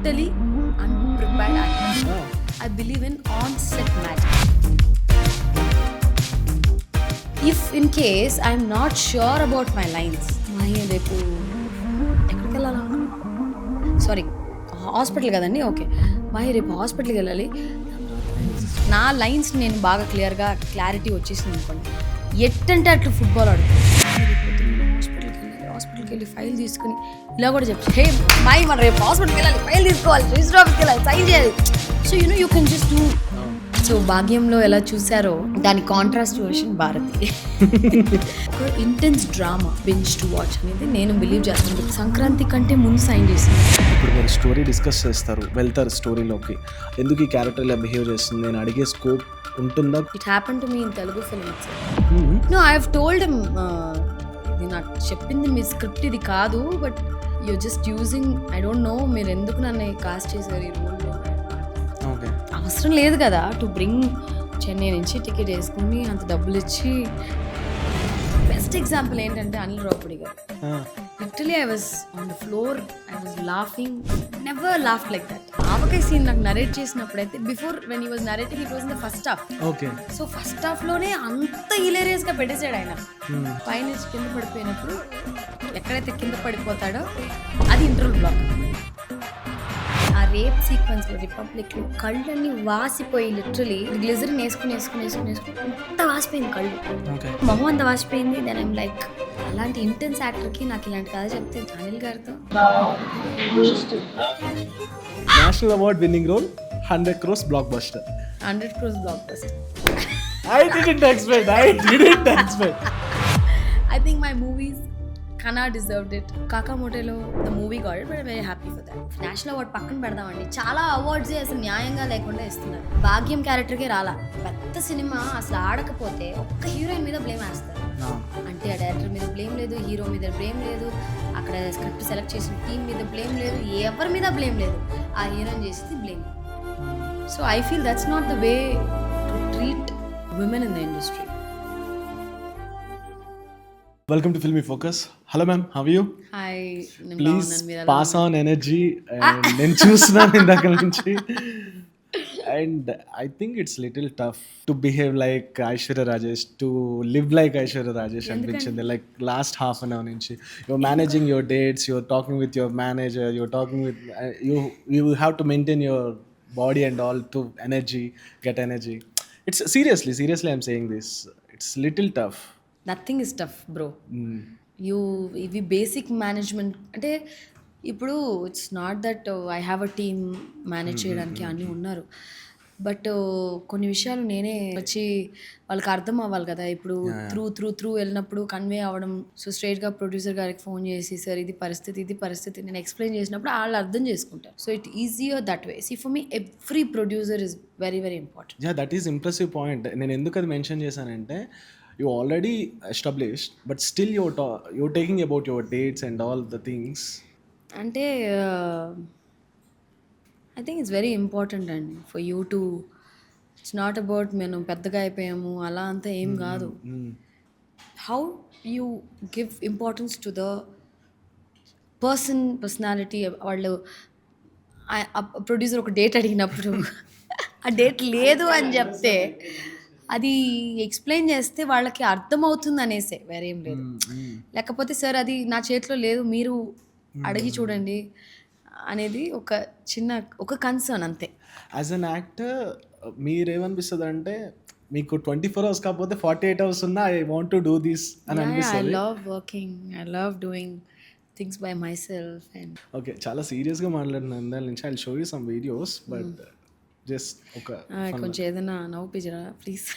mentally unprepared actor. I believe in on-set magic. If in case I'm not sure about my lines, రేపు ఎక్కడికి వెళ్ళాలా? Sorry, hospital కదండి. Okay, రేపు హాస్పిటల్కి వెళ్ళాలి. నా లైన్స్ నేను బాగా క్లారిటీ వచ్చేసింది అనుకోండి, ఎట్టంటే అట్లా ఫుట్బాల్ ఆడుతుంది. హాస్పిటల్కి వెళ్ళి ఫైల్ తీసుకుని ఇలా కూడా చెప్పి, హే మన రేపు హాస్పిటల్కి వెళ్ళాలి, ఫైల్ తీసుకోవాలి, రిజిస్టర్ ఆఫీస్కి వెళ్ళాలి, సైన్ చేయాలి. So you can just do. So భాగ్యంలో ఎలా చూసారో దాని contrast version Bharathi. Intense drama binge to watch అనేది నేను బిలీవ్ చేస్తాను. సంక్రాంతి కంటే ముందు సైన్ చేసింది. ఇప్పుడు మీరు స్టోరీ డిస్కస్ చేస్తారు, వెళ్తారు స్టోరీలోకి, ఎందుకు ఈ క్యారెక్టర్ ఇలా బిహేవ్ చేస్తుంది నేను అడిగే స్కోప్ ఉంటుందా? It happen to me in Telugu films. No, I have told him, ఇది నాకు చెప్పింది మీ స్క్రిప్ట్ ఇది కాదు, but you just using, I don't know మీరు ఎందుకు నన్ను కాస్ట్ చేశారు ఈ రోల్లో. అవసరం లేదు కదా టు బ్రింగ్. చెన్నై నుంచి టికెట్ వేసుకుని అంత డబ్బులు ఇచ్చి. బెస్ట్ ఎగ్జాంపుల్ ఏంటంటే Anil Ravipudi garu. Literally I was on the floor, I was laughing, never laugh like that. ఆవకాయ సీన్ నాకు నరేట్ చేసినప్పుడైతే, before when he was narrating it was in the first half. So first half లోనే అంత hilarious గా పెట్టేశాడు ఆయన. పైన కింద పడిపోయినప్పుడు ఎక్కడైతే కింద పడిపోతాడో అది ఇంటర్వల్ బ్లాక్. ఆ రేప్ సీక్వెన్స్ లో రిపబ్లిక్ లో కళ్ళన్నీ వాసిపోయి, లిటరలీ గ్లిజరిన్ వేసుకుని అంత వాసిపోయింది కళ్ళు, మొహం అంత వాసిపోయింది. దెన్ ఐమ్ లైక్, అలాంటి ఇంటెన్స్ యాక్టర్ కి నాకు ఇలాంటి కథ చెప్తే అనిల్ గారితో. National award winning role, 100 crores blockbuster. 100 crores blockbuster. I didn't expect. I think my movies Kana deserved it. Kakamotelo, the movie got it, but I'm very happy for that. National award పక్కన పెడదామండి, చాలా awards అసలు న్యాయంగా లేకుండా ఇస్తున్నారు. భాగ్యం క్యారెక్టర్కే రాలా. పెద్ద సినిమా అసలు ఆడకపోతే ఒక్క హీరోయిన్ మీద బ్లేమ్ వేస్తారు. అంటే ఆ డైరెక్టర్ మీద బ్లేమ్ లేదు, హీరో మీద బ్లేమ్ లేదు, అక్కడ స్క్రిప్ట్ సెలెక్ట్ చేసిన టీమ్ మీద బ్లేమ్ లేదు, ఎవరి మీద బ్లేమ్ లేదు, ఆ హీరోయిన్ చేసేది blame. So I feel that's not the way to treat women in the industry. Welcome to Filmy Focus. Hello ma'am, how are you? Hi. Please pass on energy. నేను చూస్తున్నాను ఇందాక నుంచి. And I think it's little tough to behave like Aishwarya Rajesh, to live like Aishwarya Rajesh అనిపించింది. Like last half an hour నుంచి you're managing your dates, you're talking with your manager, you're talking with you have to maintain your body and all to get energy. It's seriously I'm saying this, it's little tough. Nothing is tough, bro. ఇవి basic management అంటే ఇప్పుడు it's not that I have a team manage చేయడానికి అన్నీ ఉన్నారు, but కొన్ని విషయాలు నేనే వచ్చి వాళ్ళకి అర్థం అవ్వాలి కదా. ఇప్పుడు త్రూ వెళ్ళినప్పుడు కన్వే అవ్వడం. సో స్ట్రైట్గా ప్రొడ్యూసర్ గారికి ఫోన్ చేసి, సార్ ఇది పరిస్థితి నేను ఎక్స్ప్లెయిన్ చేసినప్పుడు వాళ్ళు అర్థం చేసుకుంటారు. So it easier that way. See for me every producer is very very important. Yeah, that is impressive point. నేను ఎందుకు అది మెన్షన్ చేశానంటే, you already established but still you're taking about your dates and all the things. అంటే I think it's very important అండి for you too. It's not about మేము పెద్దగా అయిపోయాము అలా అంతా ఏం కాదు. How you give importance to the personality. వాళ్ళు ప్రొడ్యూసర్ ఒక డేట్ అడిగినప్పుడు ఆ డేట్ లేదు అని చెప్తే అది ఎక్స్ప్లెయిన్ చేస్తే వాళ్ళకి అర్థమవుతుంది అనేసే, వేరేం లేదు. లేకపోతే సార్ అది నా చేతిలో లేదు, మీరు అడిగి చూడండి అనేది ఒక కన్సర్న్ అంతే. యాజ్ అన్ యాక్టర్ మీరేమనిపిస్తుంది అంటే, మీకు 24 hours కాకపోతే 48 hours ఉన్నా I want to do this అని అనిపిస్తుంది. I love working, I love doing things by my self. And okay, చాలా సీరియస్గా మాట్లాడిన దాని నుంచి I show you some videos, but just కొంచెం ఏదైనా నవ్వు పిజరా ప్లీజ్.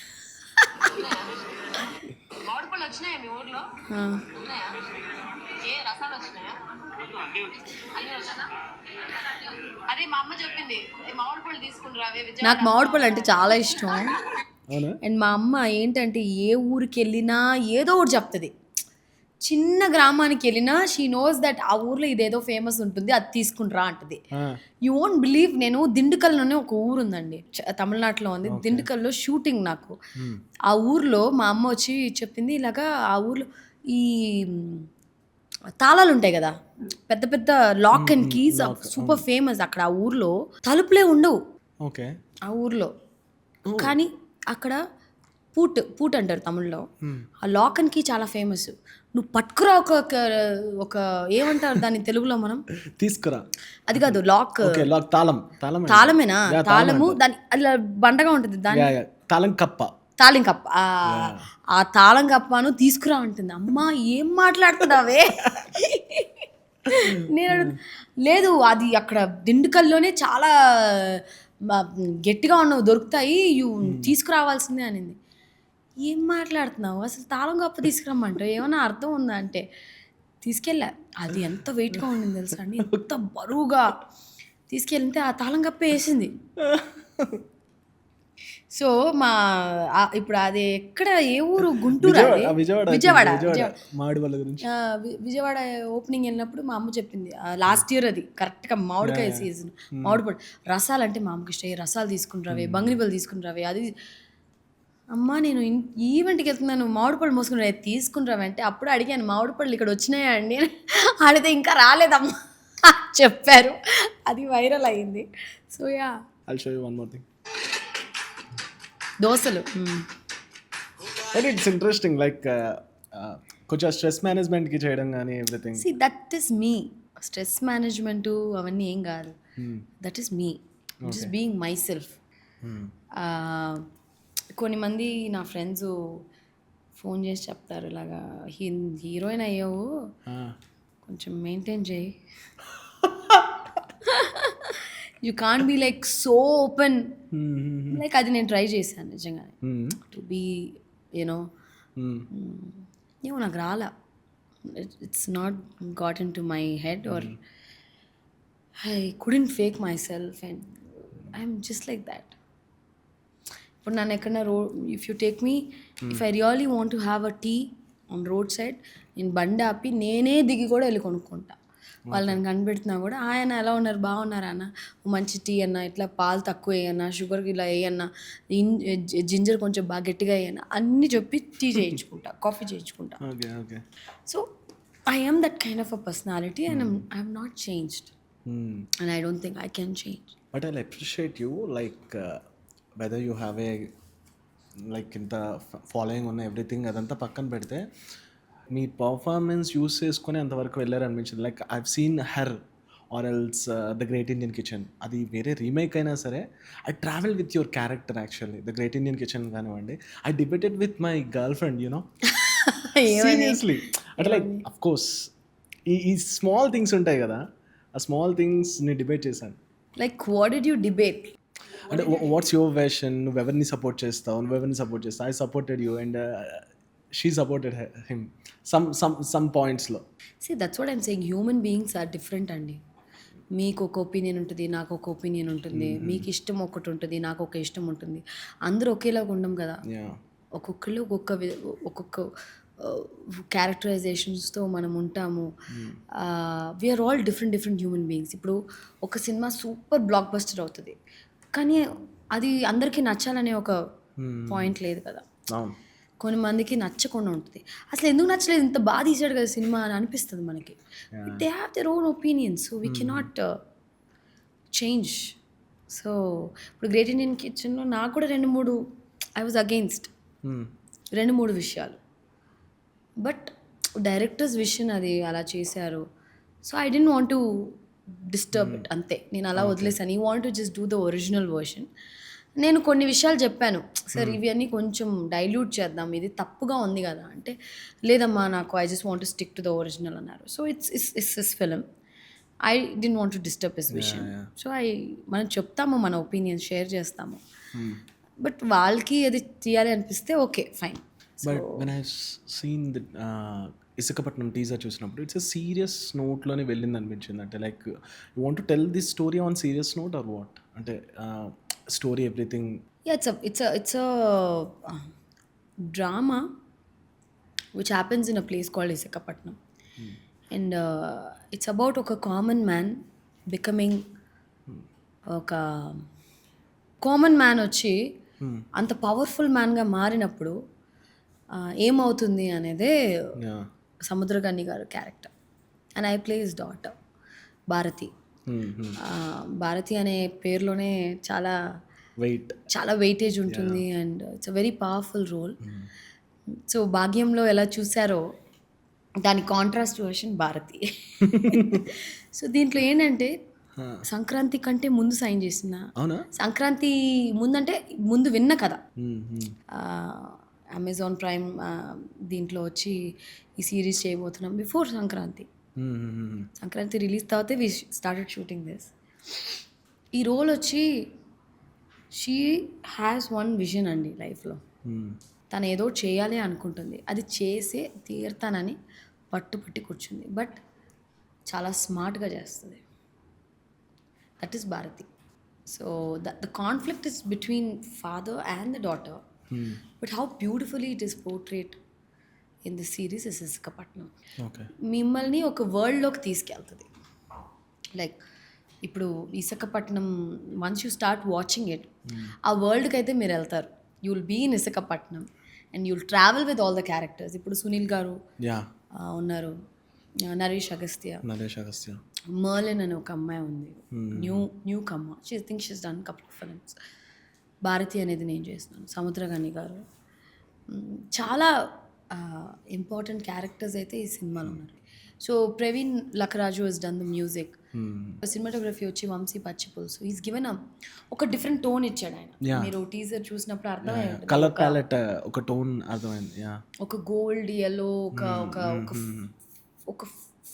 నాకు మామిడి పళ్ళు అంటే చాలా ఇష్టం. అండ్ మా అమ్మ ఏంటంటే ఏ ఊరికి వెళ్ళినా ఏదో ఒకటి చెప్తుంది. చిన్న గ్రామానికి వెళ్ళినా షీ నోస్ దట్ ఆ ఊర్లో ఇదేదో ఫేమస్ ఉంటుంది, అది తీసుకుంట్రా అంటది. యూ వోంట్ బిలీవ్, నేను దిండుకల్లోనే ఒక ఊరు ఉందండి, తమిళనాడులో ఉంది. దిండుకల్లో షూటింగ్ నాకు. ఆ ఊర్లో మా అమ్మ వచ్చి చెప్పింది, ఇలాగా ఆ ఊర్లో ఈ తాళాలు ఉంటాయి కదా, పెద్ద పెద్ద lock and keys super famous అక్కడ ఆ ఊర్లో. తలుపులే ఉండవు ఓకే. ఆ ఊర్లో, కానీ అక్కడ పూట్ అంటారు తమిళ్లో. ఆ లాక్ అండ్ కీ చాలా ఫేమస్. నువ్వు పట్టుకురా ఒక ఏమంటారు దాన్ని తెలుగులో మనం, తీసుకురా. అది కాదు లాక్, ఓకే, లాక్ తాళం. తాళమేనా, తాళము దాని అలా బండగా ఉంటుంది దాని తాళం కప్ప. తాళం కప్ప, ఆ తాళం కప్పను తీసుకురా ఉంటుంది. అమ్మా ఏం మాట్లాడుతున్నావే. నేను లేదు, అది అక్కడ దిండుకల్లోనే చాలా గట్టిగా ఉన్నవి దొరుకుతాయి, తీసుకురావాల్సిందే అనింది. ఏం మాట్లాడుతున్నావు అసలు, తాళం కప్ప తీసుకురమ్మంటావు, ఏమన్నా అర్థం ఉందా అంటే తీసుకెళ్ళా. అది ఎంత వెయిట్గా ఉండింది తెలుసా అండి, ఎంత బరువుగా తీసుకెళ్తే ఆ తాళం కప్ప వేసింది. సో ఇప్పుడు అది ఎక్కడ, ఏ ఊరు, గుంటూరు, విజయవాడ. విజయవాడ ఓపెనింగ్ వెళ్ళినప్పుడు మా అమ్మ చెప్పింది, లాస్ట్ ఇయర్ అది కరెక్ట్గా మామిడికాయ సీజన్, మామిడిపళ్ళు రసాలు అంటే మా అమ్మకి ఇష్టం, రసాలు తీసుకుంటావే, బంగినిపళ్ళు తీసుకుంటావే. అది అమ్మ నేను ఈవెంట్కి వెళ్తున్నాను, మామిడిపళ్ళు మోసుకుని తీసుకుంటావే అంటే అప్పుడు అడిగాను, మామిడిపళ్ళు ఇక్కడ వచ్చినాయా అండి అడిగితే ఇంకా రాలేదమ్మా చెప్పారు. అది వైరల్ అయ్యింది. So yeah, I'll show you one more thing. దోశలు. But it's interesting, like కొంచెం స్ట్రెస్ మేనేజ్మెంట్కి చేయడం కానీ everything. See, that is me. Stress management అవన్నీ ఏం కాదు. That is me, just being my self. కొన్ని మంది నా ఫ్రెండ్స్ ఫోన్ చేసి చెప్తారు, ఇలాగా హీరోయిన్ అయ్యావు కొంచెం మెయింటైన్ చేయి, you can't be like so open. Like అది నేను ట్రై చేశాను నిజంగానే, టు బీ యూనో, ఏమో నాకు రాలా, it's not got in to my head, or I couldn't fake myself, and I'm just like that. ఇప్పుడు నన్ను ఎక్కడన్నా if you take me, if I really want to have a tea on road side, నేను బండి ఆపి నేనే దిగి కూడా వెళ్ళి కొనుక్కుంటా. వాళ్ళు నన్ను కనిపెడుతున్నా కూడా, ఆయన ఎలా ఉన్నారు, బాగున్నారా అన్న, మంచి టీ అన్న, ఇట్లా పాలు తక్కువ వేయన్నా, షుగర్ ఇలా వేయన్నా, జింజర్ కొంచెం బాగా గట్టిగా వేయన్నా, అన్నీ చెప్పి టీ చేయించుకుంటా, కాఫీ చేయించుకుంటా. So I am that kind of a personality, and I'm not changed, and I don't think I can change. But I appreciate you, like whether you have a like ఇంత following ఉన్న everything అదంతా పక్కన పెడితే మీ performance use చేసుకుని అంతవరకు వెళ్ళారు అనిపించింది. Like I've seen her or else the great Indian kitchen, అది వేరే రీమేక్ అయినా సరే I travel with your character. Actually the great Indian kitchen కానివ్వండి, I debated with my girl friend, you know, seriously. అంటే లైక్ అఫ్ కోర్స్ ఈ small things ఉంటాయి కదా, ఆ స్మాల్ థింగ్స్ని డిబేట్ చేశాను. Like what did you debate? అంటే వాట్స్ యువర్ వెర్షన్, నువ్వు ఎవరిని సపోర్ట్ చేస్తావు, నువ్వు ఎవరిని సపోర్ట్ చేస్తావు. I supported you and she supported him some పాయింట్స్లో. See, that's what I'm saying, human beings are different అండి. మీకు ఒక ఒపీనియన్ ఉంటుంది, నాకు ఒక ఒపీనియన్ ఉంటుంది, మీకు ఇష్టం ఒకటి ఉంటుంది, నాకు ఒక ఇష్టం ఉంటుంది. అందరూ ఒకేలాగా ఉండం కదా, ఒక్కొక్కరు ఒక్కొక్క క్యారెక్టరైజేషన్స్తో మనం ఉంటాము. We are all different human beings. ఇప్పుడు ఒక సినిమా సూపర్ బ్లాక్ బస్టర్ అవుతుంది, కానీ అది అందరికీ నచ్చాలనే ఒక పాయింట్ లేదు కదా. కొన్ని మందికి నచ్చకుండా ఉంటుంది. అసలు ఎందుకు నచ్చలేదు, ఇంత బాగా తీసాడు కదా సినిమా అని అనిపిస్తుంది మనకి. They have there own opinions, so we cannot change. So ఇప్పుడు గ్రేట్ ఇండియన్ కిచెన్లో నాకు కూడా 2-3 ఐ వాజ్ అగెయిన్స్ట్ 2-3 విషయాలు. బట్ డైరెక్టర్స్ విషన్ అది అలా చేశారు, so I don't want to disturb it, అంతే. నేను అలా వదిలేసాను. You want to just do the original version. నేను కొన్ని విషయాలు చెప్పాను, సార్ ఇవి అన్నీ కొంచెం డైల్యూట్ చేద్దాం, ఇది తప్పుగా ఉంది కదా అంటే, లేదమ్మా నాకు I just want to stick to the original అన్నారు. So it's his film, I don't want to disturb his vision. సో మనం చెప్తాము, మన ఒపీనియన్ షేర్ చేస్తాము, బట్ వాళ్ళకి అది తీయాలి అనిపిస్తే okay fine. But when I seen the Isukapatnam teaser చూసినప్పుడు ఇట్స్ ఎ సీరియస్ నోట్లోనే వెళ్ళింది అనిపించింది. అంటే like you want to tell this story on serious note or what? అంటే story everything. It's a drama which happens in a place called Visakhapatnam. And it's about a common man becoming ఒక common man వచ్చి అంత powerful మ్యాన్గా మారినప్పుడు ఏమవుతుంది అనేదే Samuthirakani garu character. And I play his daughter Bharathi. Bharathi అనే పేరులోనే చాలా వెయిట్ వెయిటేజ్ ఉంటుంది and it's a very powerful role. So భాగ్యంలో ఎలా చూసారో దాని కాంట్రాస్ట్ వర్షన్ భారతి. సో దీంట్లో ఏంటంటే సంక్రాంతి కంటే ముందు సైన్ చేసిన, అవునా? సంక్రాంతి ముందంటే ముందు విన్న కథ. అమెజాన్ ప్రైమ్ దీంట్లో వచ్చి ఈ సిరీస్ చేయబోతున్నాం బిఫోర్ సంక్రాంతి. సంక్రాంతి రిలీజ్ తర్వాతే వి స్టార్టెడ్ షూటింగ్ దిస్. ఈ రోల్ వచ్చి షీ హ్యాస్ వన్ విజన్ అండి లైఫ్లో. తను ఏదో చేయాలి అనుకుంటుంది, అది చేసే తీరుతానని పట్టుపట్టి కూర్చుంది, బట్ చాలా స్మార్ట్గా చేస్తుంది. That is Bharathi. So the conflict is between father and the daughter, but how beautifully it is portrait in the series is Visakhapatnam. మిమ్మల్ని ఒక వరల్డ్లోకి తీసుకెళ్తుంది. లైక్ ఇప్పుడు Visakhapatnam once you start watching it, ఆ వరల్డ్కి అయితే మీరు వెళ్తారు. You will be in Visakhapatnam and you will travel with all the characters. ఇప్పుడు సునీల్ గారు ఉన్నారు, నరేష్ అగస్త్య, మర్లిన్ అని ఒక అమ్మాయి ఉంది, newcomer, she think she's done couple of films. Bharathi అనేది నేను చేస్తున్నాను, సముద్రగాని గారు, చాలా ఇంపార్టెంట్ క్యారెక్టర్స్ అయితే ఈ సినిమాలో ఉన్నారు. So Praveen Lakkaraju has done the music. Cinematography వచ్చి వంశీ పచ్చిపులుసు. ఈస్ గివెన్ ఒక డిఫరెంట్ టోన్ ఇచ్చాడు ఆయన. మీరు టీజర్ చూసినప్పుడు అర్థమైంది, కలర్ ప్యాలెట్ ఒక టోన్ అర్థమైంది. ఒక గోల్డ్ ఎల్లో, ఒక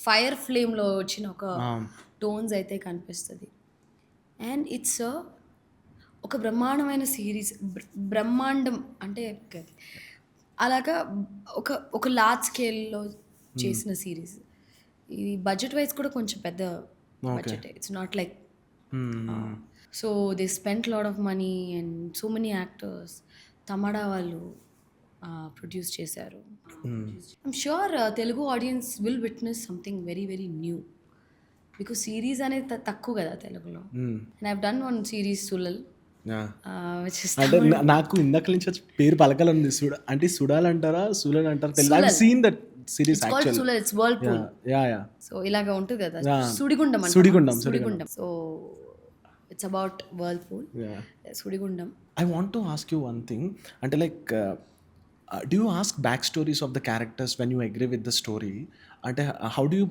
ఫైర్ ఫ్లేమ్లో వచ్చిన ఒక టోన్స్ అయితే కనిపిస్తుంది. అండ్ ఇట్స్ ఒక బ్రహ్మాండమైన సిరీస్. బ్రహ్మాండం అంటే అలాగా ఒక లార్జ్ స్కేల్లో చేసిన సిరీస్. ఇది బడ్జెట్ వైజ్ కూడా కొంచెం పెద్ద budget. It's not like so they spent lot of money and so many actors. Tamada వాళ్ళు ప్రొడ్యూస్ చేశారు. I'm sure Telugu audience will witness something very very new, because series అనేది తక్కువ కదా తెలుగులో. And I've done one series Suzhal. అంటే నాకు ఇందాక నుంచి పేరు పలకాలంది. అంటే సుడాలంటారా సులల్ అంటారా తెలియదు. I have seen that series actually. Suzhal it's whirlpool. Yeah so ఇలాగా ఉంటుంది కదా, సుడిగుండం. సో ఇట్స్ అబౌట్ వర్ల్పూల్, సుడిగుండం. I want to ask you one thing. అంటే like do you ask back stories of the characters when you agree with the story? అంటే how do you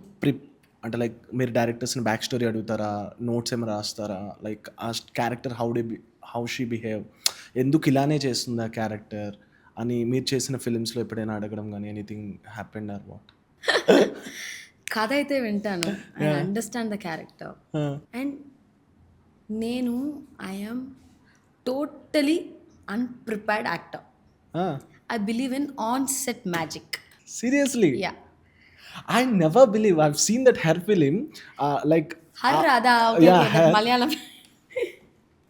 అంటే like మీరు డైరెక్టర్స్ని back story అడుగుతారా, notes ఏమైనా రాస్తారా? Like ఆ character how she behave, ఎందుకు ఇలానే చేస్తుంది ఆ క్యారెక్టర్ అని మీరు చేసిన ఫిలిమ్స్లో ఎప్పుడైనా అడగడం కానీ ఎనీథింగ్ హ్యాపెండ్ ఆర్ వాట్? కథ అయితే వింటాను, I understand the character. And నేను I am totally unprepared actor. I believe in on-set magic. Seriously? Yeah. I never believe. I've seen that Her film. Like Her Radha. Malayalam.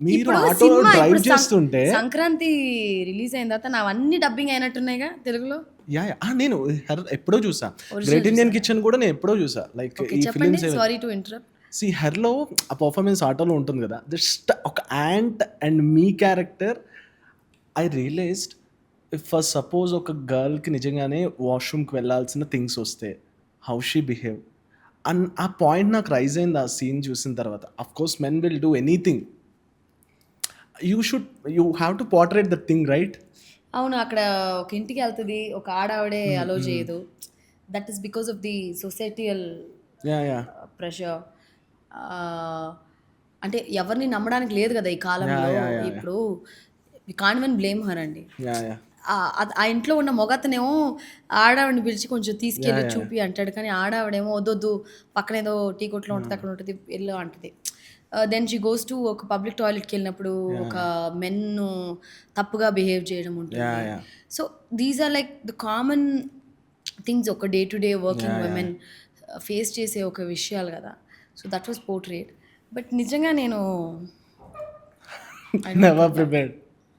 మీరు ఆటోలో drive చేస్తుంటే Sankranti release అయిన తర్వాత నా అన్ని dubbing అయినట్టున్నాయిగా తెలుగులో. నేను హెర్ ఎప్పుడో చూసా. గ్రేట్ ఇండియన్ కిచెన్ కూడా నేను ఎప్పుడో చూసా. లైక్ ఈ ఫిలిమ్స్. Sorry to interrupt. సి హెర్లో ఆ పర్ఫార్మెన్స్ ఆటోలో ఉంటుంది కదా, జస్ట్ ఒక యాంట్ అండ్ మీ character. I realized if for suppose ఒక గర్ల్కి నిజంగానే వాష్రూమ్కి వెళ్ళాల్సిన థింగ్స్ వస్తే హౌ షీ బిహేవ్ అండ్ ఆ పాయింట్ నాకు రైజ్ అయింది ఆ సీన్ చూసిన తర్వాత. Of course men will do anything. You have to portray that thing, right? అవును, అక్కడ ఒక ఇంటికి వెళ్తుంది, ఒక ఆడవిడే అలో చేయదు. That is because of the societal pressure. అంటే ఎవరిని నమ్మడానికి లేదు కదా ఈ కాలంలో. ఇప్పుడు we can't even blame her అండి. ఆ ఇంట్లో ఉన్న మొగతనేమో ఆడవిడిని పిలిచి కొంచెం తీసుకెళ్ళి చూపి అంటాడు, కానీ ఆడవిడేమో వద్దొద్దు పక్కన ఏదో టీ కొట్లో ఉంటుంది అక్కడ ఉంటుంది వెళ్ళు అంటుంది. దెన్ షీ గోస్ టు ఒక పబ్లిక్ టాయిలెట్కి వెళ్ళినప్పుడు ఒక మెన్ తప్పుగా బిహేవ్ చేయడం ఉంటుంది. So these are like the common things ఒక day to day working women face చేసే ఒక విషయాలు కదా. So that was portrayed. But నిజంగా నేను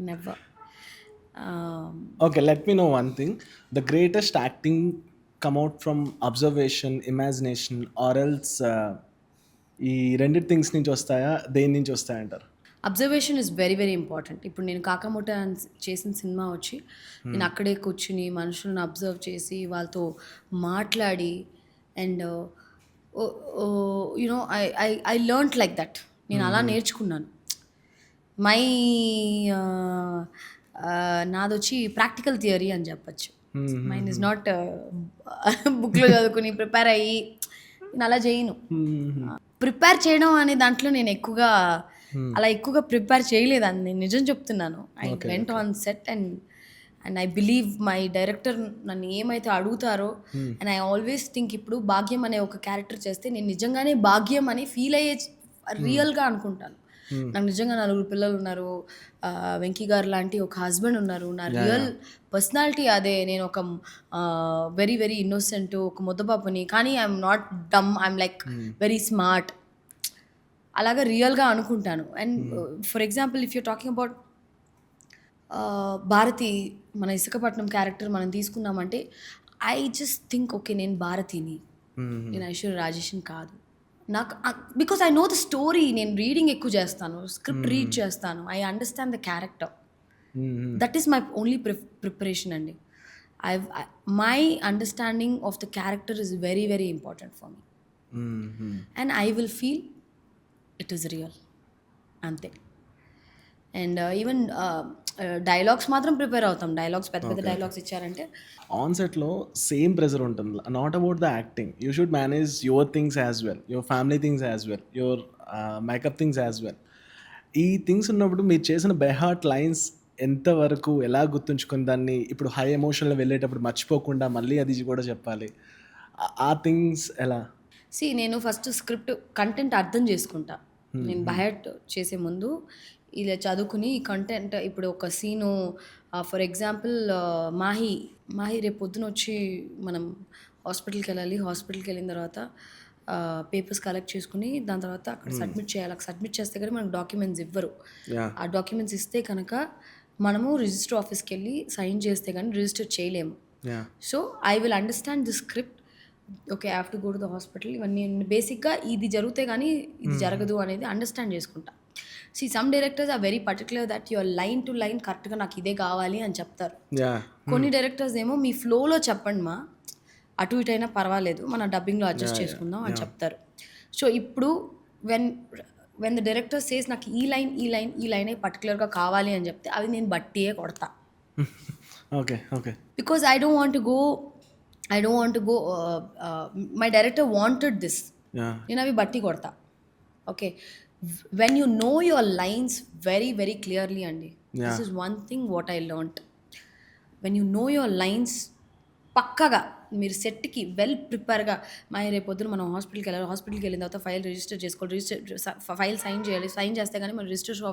never. Okay, let me know one thing. The greatest acting come out from observation, imagination, or else ఈ రెండు things నుంచి వస్తాయా, దేని నుంచి వస్తాయంటారు? Observation is very very important. ఇప్పుడు నేను కాకమూట చేసిన సినిమా వచ్చి నేను అక్కడే కూర్చుని మనుషులను అబ్జర్వ్ చేసి వాళ్ళతో మాట్లాడి and you know I learned like that. నేను అలా నేర్చుకున్నాను. మై నాదొచ్చి ప్రాక్టికల్ థియరీ అని చెప్పచ్చు. మైండ్ ఇస్ నాట్ బుక్లో చదువుకుని ప్రిపేర్ అయ్యి నేను అలా చేయను. ప్రిపేర్ చేయడం అనే దాంట్లో నేను అలా ఎక్కువగా ప్రిపేర్ చేయలేదని నేను నిజం చెప్తున్నాను. I went on set and I believe my director నన్ను ఏమైతే అడుగుతారో అండ్ ఐ ఆల్వేస్ థింక్ ఇప్పుడు భాగ్యం అనే ఒక క్యారెక్టర్ చేస్తే నేను నిజంగానే భాగ్యం అని ఫీల్ అయ్యే రియల్గా అనుకుంటాను. నాకు నిజంగా 4 పిల్లలు ఉన్నారు, వెంకీ గారు లాంటి ఒక హస్బెండ్ ఉన్నారు. నా రియల్ పర్సనాలిటీ అదే. నేను ఒక వెరీ వెరీ ఇన్నోసెంట్, ఒక ముద్దపాపని, కానీ I'm not dumb, I'm like very smart. అలాగా రియల్గా అనుకుంటాను. And for example if you're talking about Bharathi, మన ఇసుకపట్నం క్యారెక్టర్ మనం తీసుకున్నామంటే ఐ జస్ట్ థింక్ ఓకే నేను భారతిని, నేను ఐశ్వర్య రాజేష్ని కాదు. నాకు because I know the story. నేను రీడింగ్ ఎక్కువ చేస్తాను, స్క్రిప్ట్ రీడ్ చేస్తాను, I understand the character. That is my only preparation అండి. My understanding of the character is very very important for me and I will feel it is real, అంతే. And even dialogues మాత్రం prepare అవుతాం. Dialogues పెద్ద పెద్ద dialogues ఇచ్చారంటే on సెట్లో same pressure ఉంటుంది. Not about the acting, you should manage your things as well, your family things as well, your makeup things as well. ఈ things ఉన్నప్పుడు మీరు చేసిన బై హార్ట్ లైన్స్ ఎంతవరకు ఎలా గుర్తుంచుకొని దాన్ని ఇప్పుడు హై ఎమోషన్లో వెళ్ళేటప్పుడు మర్చిపోకుండా మళ్ళీ అది కూడా చెప్పాలి, ఆ థింగ్స్ ఎలా? నేను ఫస్ట్ స్క్రిప్ట్ కంటెంట్ అర్థం చేసుకుంటా. నేను బయట చేసే ముందు ఇలా చదువుకుని ఈ కంటెంట్, ఇప్పుడు ఒక సీను ఫర్ ఎగ్జాంపుల్ మాహి రేపు పొద్దున వచ్చి మనం హాస్పిటల్కి వెళ్ళాలి. హాస్పిటల్కి వెళ్ళిన తర్వాత పేపర్స్ కలెక్ట్ చేసుకుని దాని తర్వాత అక్కడ సబ్మిట్ చేయాలి. సబ్మిట్ చేస్తే కానీ మనకు డాక్యుమెంట్స్ ఇవ్వరు. ఆ డాక్యుమెంట్స్ ఇస్తే కనుక మనము రిజిస్టర్ ఆఫీస్కి వెళ్ళి సైన్ చేస్తే కానీ రిజిస్టర్ చేయలేము. So I will understand the script. Okay, I have to go to the hospital. ఇవన్నీ బేసిక్గా ఇది జరిగితే కానీ ఇది జరగదు అనేది అండర్స్టాండ్ చేసుకుంటా. Some directors are very particular that your line to line కరెక్ట్గా నాకు ఇదే కావాలి అని చెప్తారు. కొన్ని డైరెక్టర్స్ ఏమో మీ ఫ్లోలో చెప్పండి మా, అటు ఇటు అయినా పర్వాలేదు, మన డబ్బింగ్లో అడ్జస్ట్ చేసుకుందాం అని చెప్తారు. సో ఇప్పుడు వెన్ ద డైరెక్టర్ సేస్ నాకు ఈ లైనే పర్టికులర్గా కావాలి అని చెప్తే అవి నేను బట్టియే కొడతా. Okay okay, because I don't want to go my director wanted this, నేను అవి బట్టి కొడతా. Okay, when you know your lines very very clearly అండి, this is one thing what I learnt. when you know your lines పక్కగా మీరు సెట్కి well ప్రిపేర్గా, రేపు పొద్దున మనం హాస్పిటల్కి వెళ్ళాలి, హాస్పిటల్కి వెళ్ళిన తర్వాత ఫైల్ రిజిస్టర్ చేసుకోవాలి, ఫైల్ సైన్ చేయాలి, సైన్ చేస్తే కానీ మనం రిజిస్ట్రేషన్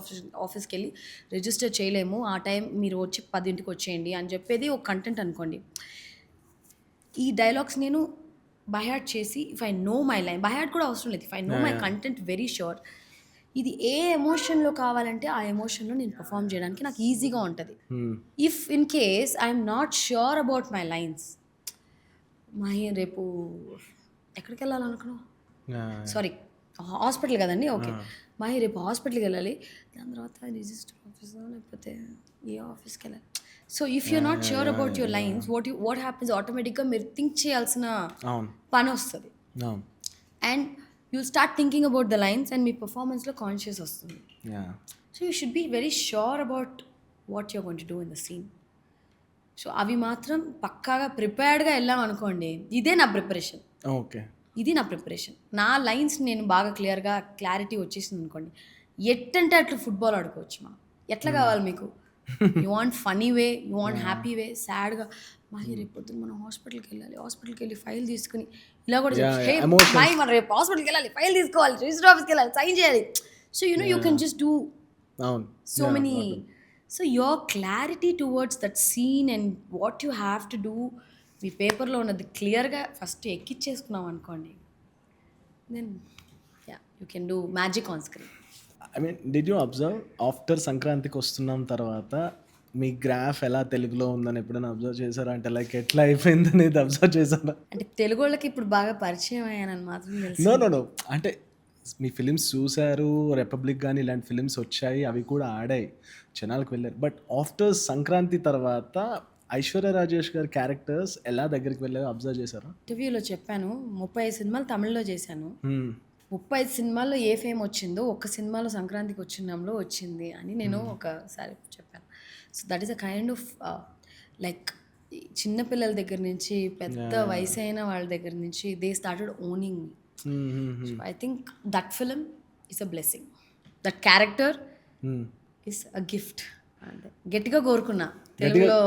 ఆఫీస్కి వెళ్ళి రిజిస్టర్ చేయలేము, ఆ టైం మీరు వచ్చి 10 వచ్చేయండి అని చెప్పేది ఒక కంటెంట్ అనుకోండి. ఈ డైలాగ్స్ నేను బై హార్ట్ చేసి, if I know my line, by heart కూడా అవసరం లేదు, if I know my content very sure, ఇది ఏ ఎమోషన్లో కావాలంటే ఆ ఎమోషన్లో నేను పర్ఫామ్ చేయడానికి నాకు ఈజీగా ఉంటుంది. If in case I'm not sure about my lines, రేపు ఎక్కడికి వెళ్ళాలనుకున్నావు, సారీ హాస్పిటల్ కదండి, ఓకే రేపు హాస్పిటల్కి వెళ్ళాలి, దాని తర్వాత రిజిస్టర్ ఆఫీస్ లేకపోతే ఏ ఆఫీస్కి వెళ్ళాలి. So if you're not sure about your lines, what happens, ఆటోమేటిక్గా మీరు థింక్ చేయాల్సిన పని వస్తుంది. And you start thinking about the lines and మీ పర్ఫార్మెన్స్లో కాన్షియస్ వస్తుంది. So you should be very sure about what you're going to do in the scene. So అవి మాత్రం పక్కాగా ప్రిపేర్డ్గా వెళ్ళాం అనుకోండి, ఇదే నా ప్రిపరేషన్. ఓకే, ఇది నా ప్రిపరేషన్. నా లైన్స్ నేను బాగా క్లారిటీ వచ్చేసింది అనుకోండి, ఎట్టంటే అట్లా ఫుట్బాల్ ఆడుకోవచ్చు. మనం ఎట్లా కావాలి మీకు, you want funny way, you want happy way, సాడ్గా రేపు పొద్దున మనం హాస్పిటల్కి వెళ్ళాలి, హాస్పిటల్కి వెళ్ళి ఫైల్ తీసుకుని ఇలా కూడా మనం రేపు హాస్పిటల్కి వెళ్ళాలి, ఫైల్ తీసుకోవాలి, రిజిస్టర్ ఆఫీస్కి వెళ్ళాలి, సైన్ చేయాలి. So you can just do so many. So your clarity towards that scene and what you have to do, మీ పేపర్లో ఉన్నది క్లియర్గా ఫస్ట్ ఎక్కిచ్చేసుకున్నాం అనుకోండి, then you can do magic on screen. I mean did you observe after సంక్రాంతికి వస్తున్నాం తర్వాత మీ graph ఎలా తెలుగులో ఉందని ఎప్పుడైనా అబ్జర్వ్ చేశారా? అంటే లైక్ ఎట్లా అయిపోయింది అనేది అబ్జర్వ్ చేశారా? అంటే తెలుగు వాళ్ళకి ఇప్పుడు బాగా పరిచయం అయ్యానని మాత్రం తెలుసు. నో అంటే మీ ఫిలిమ్స్ చూశారు, రిపబ్లిక్ కానీ ఇలాంటి ఫిలిమ్స్ వచ్చాయి, అవి కూడా ఆడాయి, జనాలకు వెళ్ళారు. బట్ ఆఫ్టర్ సంక్రాంతి తర్వాత ఐశ్వర్య రాజేష్ గారి క్యారెక్టర్స్ ఎలా దగ్గరికి వెళ్ళాయో అబ్జర్వ్ చేశారా? ఇంటర్వ్యూలో చెప్పాను 35 సినిమాలు తమిళ్లో చేశాను. 35 సినిమాల్లో ఏ ఫేమ్ వచ్చిందో ఒక్క సినిమాలో సంక్రాంతికి వచ్చినంలో వచ్చింది అని నేను ఒకసారి చెప్పాను. So that is a kind of like చిన్నపిల్లల దగ్గర నుంచి పెద్ద వయసు అయిన వాళ్ళ దగ్గర నుంచి they started owning me. So I think that film is a blessing, that character is a gift. అంటే గట్టిగా కోరుకున్నా తెలుగులో.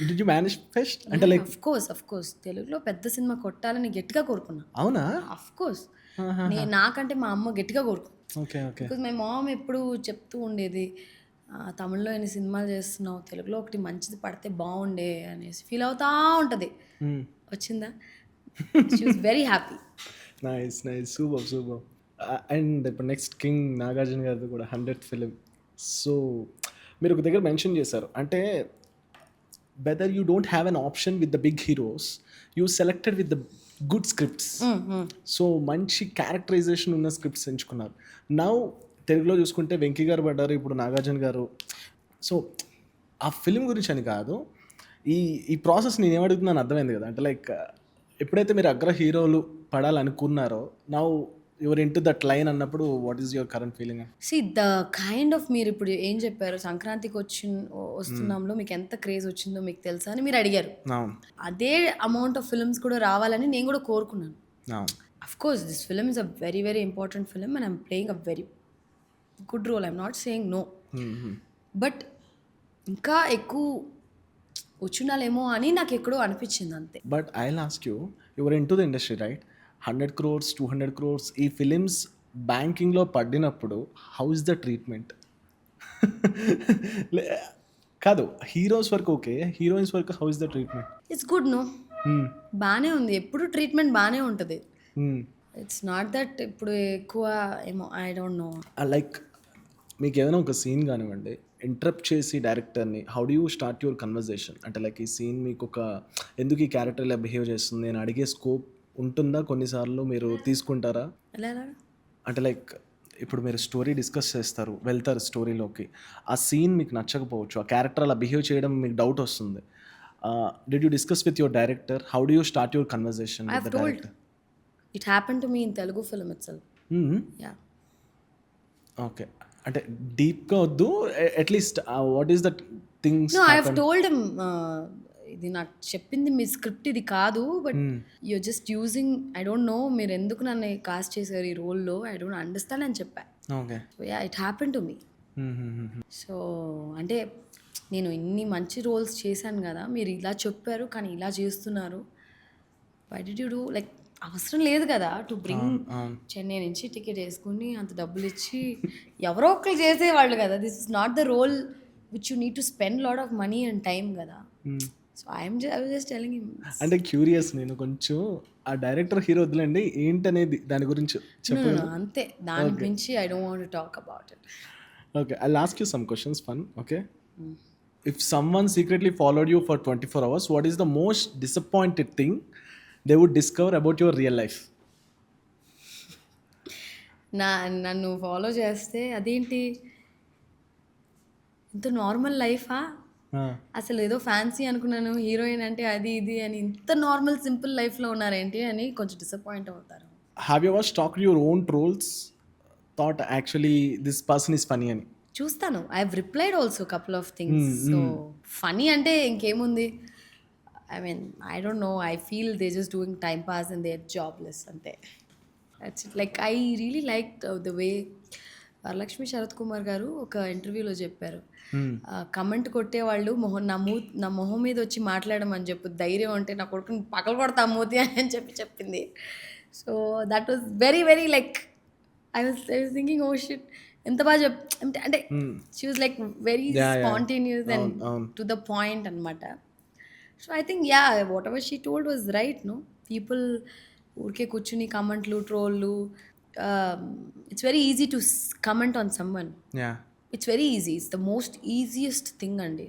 డిడ్ యు మేనిఫెస్ట్ అంటే లైక్ ఆఫ్ కోర్స్ తెలుగులో పెద్ద సినిమా కొట్టాలని గట్టిగా కోరుకున్నా. అవునా? ఆఫ్ కోర్స్ నాకంటే మా అమ్మ గట్టిగా కోరుకు. Okay okay. Because my mom ఎప్పుడు చెప్తూ ఉండేది, తమిళ్లో ఎన్ని సినిమాలు చేస్తున్నావు, తెలుగులో ఒకటి మంచిది పడితే బాగుండే అనేసి ఫీల్ అవుతా ఉంటుంది. వచ్చిందా? She was very happy. Nice super. And ఇప్పుడు నెక్స్ట్ కింగ్ నాగార్జున గారిది కూడా 100th ఫిలిం. సో మీరు ఒక దగ్గర మెన్షన్ చేశారు, అంటే whether you don't have an option with the big heroes, you selected with the good scripts. So మంచి క్యారెక్టరైజేషన్ ఉన్న స్క్రిప్ట్స్ ఎంచుకున్నారు. నౌ తెలుగులో చూసుకుంటే వెంకీ గారు పడ్డారు, ఇప్పుడు నాగార్జున గారు. సో ఆ ఫిలిం గురించి అని కాదు, ఈ ప్రాసెస్ నేను ఏమడుగుతున్నాను అర్థమైంది కదా. అంటే లైక్ ఎప్పుడైతే మీరు అగ్ర హీరోలు పడాలనుకున్నారో, now your into that line అన్నప్పుడు what is your current feeling? See the kind of, మీరు ఇప్పుడు ఏం చెప్పారు, సంక్రాంతికి వస్తున్నాంలో మీకు ఎంత క్రేజ్ వచ్చిందో మీకు తెలుసా అని మీరు అడిగారు. అదే అమౌంట్ ఆఫ్ ఫిల్మ్స్ కూడా రావాలని నేను కూడా కోరుకున్నాను. Of course this film is a very very important film and I'm playing a very good role. I'm not saying no, but ఇంకా ఎక్కువ వచ్చున్నాలేమో అని నాకు ఎక్కడో అనిపించింది అంతే. But I last your in to the industry right, 100 crores 200 crores ఈ films బ్యాంకింగ్లో పడినప్పుడు హౌ ఇస్ ద ట్రీట్మెంట్? కాదు, హీరోస్ వరకు ఓకే, హీరోయిన్స్ వరకు how is the treatment? It's good no, బాగానే ఉంది. ఎప్పుడు ట్రీట్మెంట్ బాగానే ఉంటుంది. ఇట్స్ నాట్ దట్ ఇప్పుడు ఎక్కువ ఏమో, ఐ డోంట్ నో. లైక్ మీకు ఏదైనా ఒక సీన్ కానివ్వండి, ఇంటరప్ట్ చేసి డైరెక్టర్ని, how do you start your conversation? అంటే లైక్ ఈ సీన్ మీకు ఒక ఎందుకు ఈ క్యారెక్టర్ ఇలా బిహేవ్ చేస్తుంది నేను అడిగే స్కోప్ ఉంటుందా? కొన్నిసార్లు మీరు తీసుకుంటారా? అంటే లైక్ ఇప్పుడు మీరు స్టోరీ డిస్కస్ చేస్తారు, వెళ్తారు స్టోరీలోకి, ఆ సీన్ మీకు నచ్చకపోవచ్చు, ఆ క్యారెక్టర్ అలా బిహేవ్ చేయడం మీకు డౌట్ వస్తుంది. Did you discuss with your director? How do you start your conversation with the director? It happen to me in Telugu film itself. Yeah. Okay, అంటే డీప్గా వద్దు, at least what is that things? No, I have told him, ఇది నాకు చెప్పింది మీ script ఇది కాదు, but you're just using, I don't know మీరు ఎందుకు నన్ను కాస్ట్ చేశారు ఈ రోల్లో, ఐ డోంట్ అండర్స్టాండ్ అని చెప్పా. Yeah, it happen to me. So అంటే నేను ఇన్ని మంచి రోల్స్ చేశాను కదా, మీరు ఇలా చెప్పారు కానీ ఇలా చేస్తున్నారు, why did you do, like అవసరం లేదు కదా టు బ్రింగ్ చెన్నై నుంచి టికెట్ వేసుకుని అంత డబ్బులు ఇచ్చి ఎవరో ఒకరు చేసేవాళ్ళు కదా. This is not the role which you need to spend lot of money and time కదా. So I was just telling him. అంటే క్యూరియస్, నేను కొంచెం ఆ డైరెక్టర్ హీరో వద్దులండి ఏంటనేది దాని గురించి చెప్పండి. అంతే, దాని గురించి I don't want to talk about it. Okay, I will ask you some questions fun. Okay, if someone secretly followed you for 24 hours, what is the most disappointed thing they would discover about your real life? నన్ను follow చేస్తే అదేంటి ఇంత normal లైఫా, అసలు ఏదో fancy అనుకున్నాను, heroine అంటే అది ఇది అని, ఇంత నార్మల్ సింపుల్ లైఫ్లో ఉన్నారేంటి అని కొంచెం డిసప్పాయింట్ అవుతారు. Have you ever stalked your own trolls, thought actually this person is funny అని? చూస్తాను, I have replied also couple of things. So funny అంటే ఇంకేముంది, I mean, I don't know, I feel they're just doing time pass and they're jobless ante. That's it. Like I really liked the way Varalakshmi Sarath Kumar గారు ఒక ఇంటర్వ్యూలో చెప్పారు, comment కొట్టే వాళ్ళు నా మొహం మీద వచ్చి మాట్లాడమని చెప్పు, ధైర్యం అంటే నా కొడుకుని పగల కొడతా మూతి అని చెప్పింది. So that was very very like I was thinking oh shit, ఎంత బాగా అంటే she was like very spontaneous and to the point అనమాట. So I think, yeah, whatever she told was right, no? People urke kuchuni commentlu trollu, it's very easy to comment on someone. Yeah, it's very easy, it's the most easiest thing andi,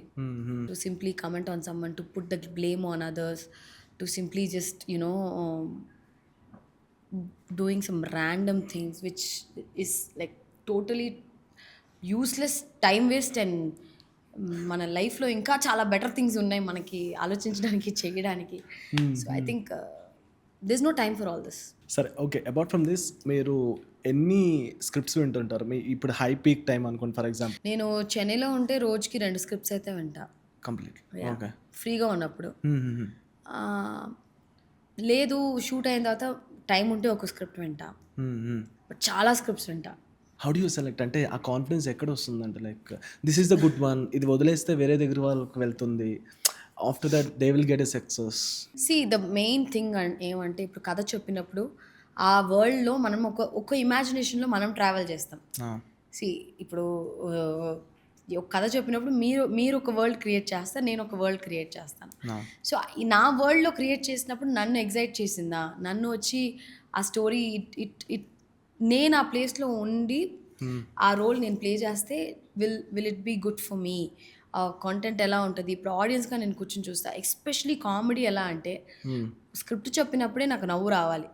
to simply comment on someone, to put the blame on others, to simply just doing some random things which is like totally useless, time waste and మన లైఫ్లో ఇంకా చాలా better things ఉన్నాయి మనకి ఆలోచించడానికి చేయడానికి. So I think this no time for all this. సరే okay, apart from this మీరు ఎన్ని స్క్రిప్ట్స్ వింటుంటారు? మీ ఇప్పుడు హై పీక్ టైం అనుకోండి ఫర్ ఎగ్జాంపుల్. నేను చెన్నైలో ఉంటే రోజుకి 2 స్క్రిప్ట్స్ అయితే వింటా కంప్లీట్. ఓకే. ఫ్రీగా ఉన్నప్పుడు. ఆ, లేదు షూట్ అయిన తర్వాత టైం ఉంటే ఒక స్క్రిప్ట్ వింటా, బట్ చాలా స్క్రిప్ట్స్ వింటా. How do you select? అంటే ఆ కాన్ఫిడెన్స్ ఎక్కడ వస్తుందంటే like this is the good one, ఇది వదిలేస్తే వేరే దగ్గర వాళ్ళకి వెళ్తుంది, after that they will get a success. See the main thing ఏమంటే ఇప్పుడు కథ చెప్పినప్పుడు ఆ వరల్డ్లో మనం ఒక ఇమాజినేషన్లో మనం ట్రావెల్ చేస్తాం. సి ఇప్పుడు ఒక కథ చెప్పినప్పుడు మీరు ఒక వరల్డ్ క్రియేట్ చేస్తారు, నేను ఒక వరల్డ్ క్రియేట్ చేస్తాను. సో నా వరల్డ్లో క్రియేట్ చేసినప్పుడు నన్ను ఎగ్జైట్ చేసిందా, నన్ను వచ్చి ఆ స్టోరీ ఇట్ నేను ఆ ప్లేస్లో ఉండి ఆ రోల్ నేను ప్లే చేస్తే will it be good for me, content ఎలా ఉంటుంది, ఇప్పుడు ఆడియన్స్గా నేను కూర్చొని చూస్తా. ఎస్పెషలీ కామెడీ ఎలా అంటే స్క్రిప్ట్ చెప్పినప్పుడే నాకు నవ్వు రావాలి.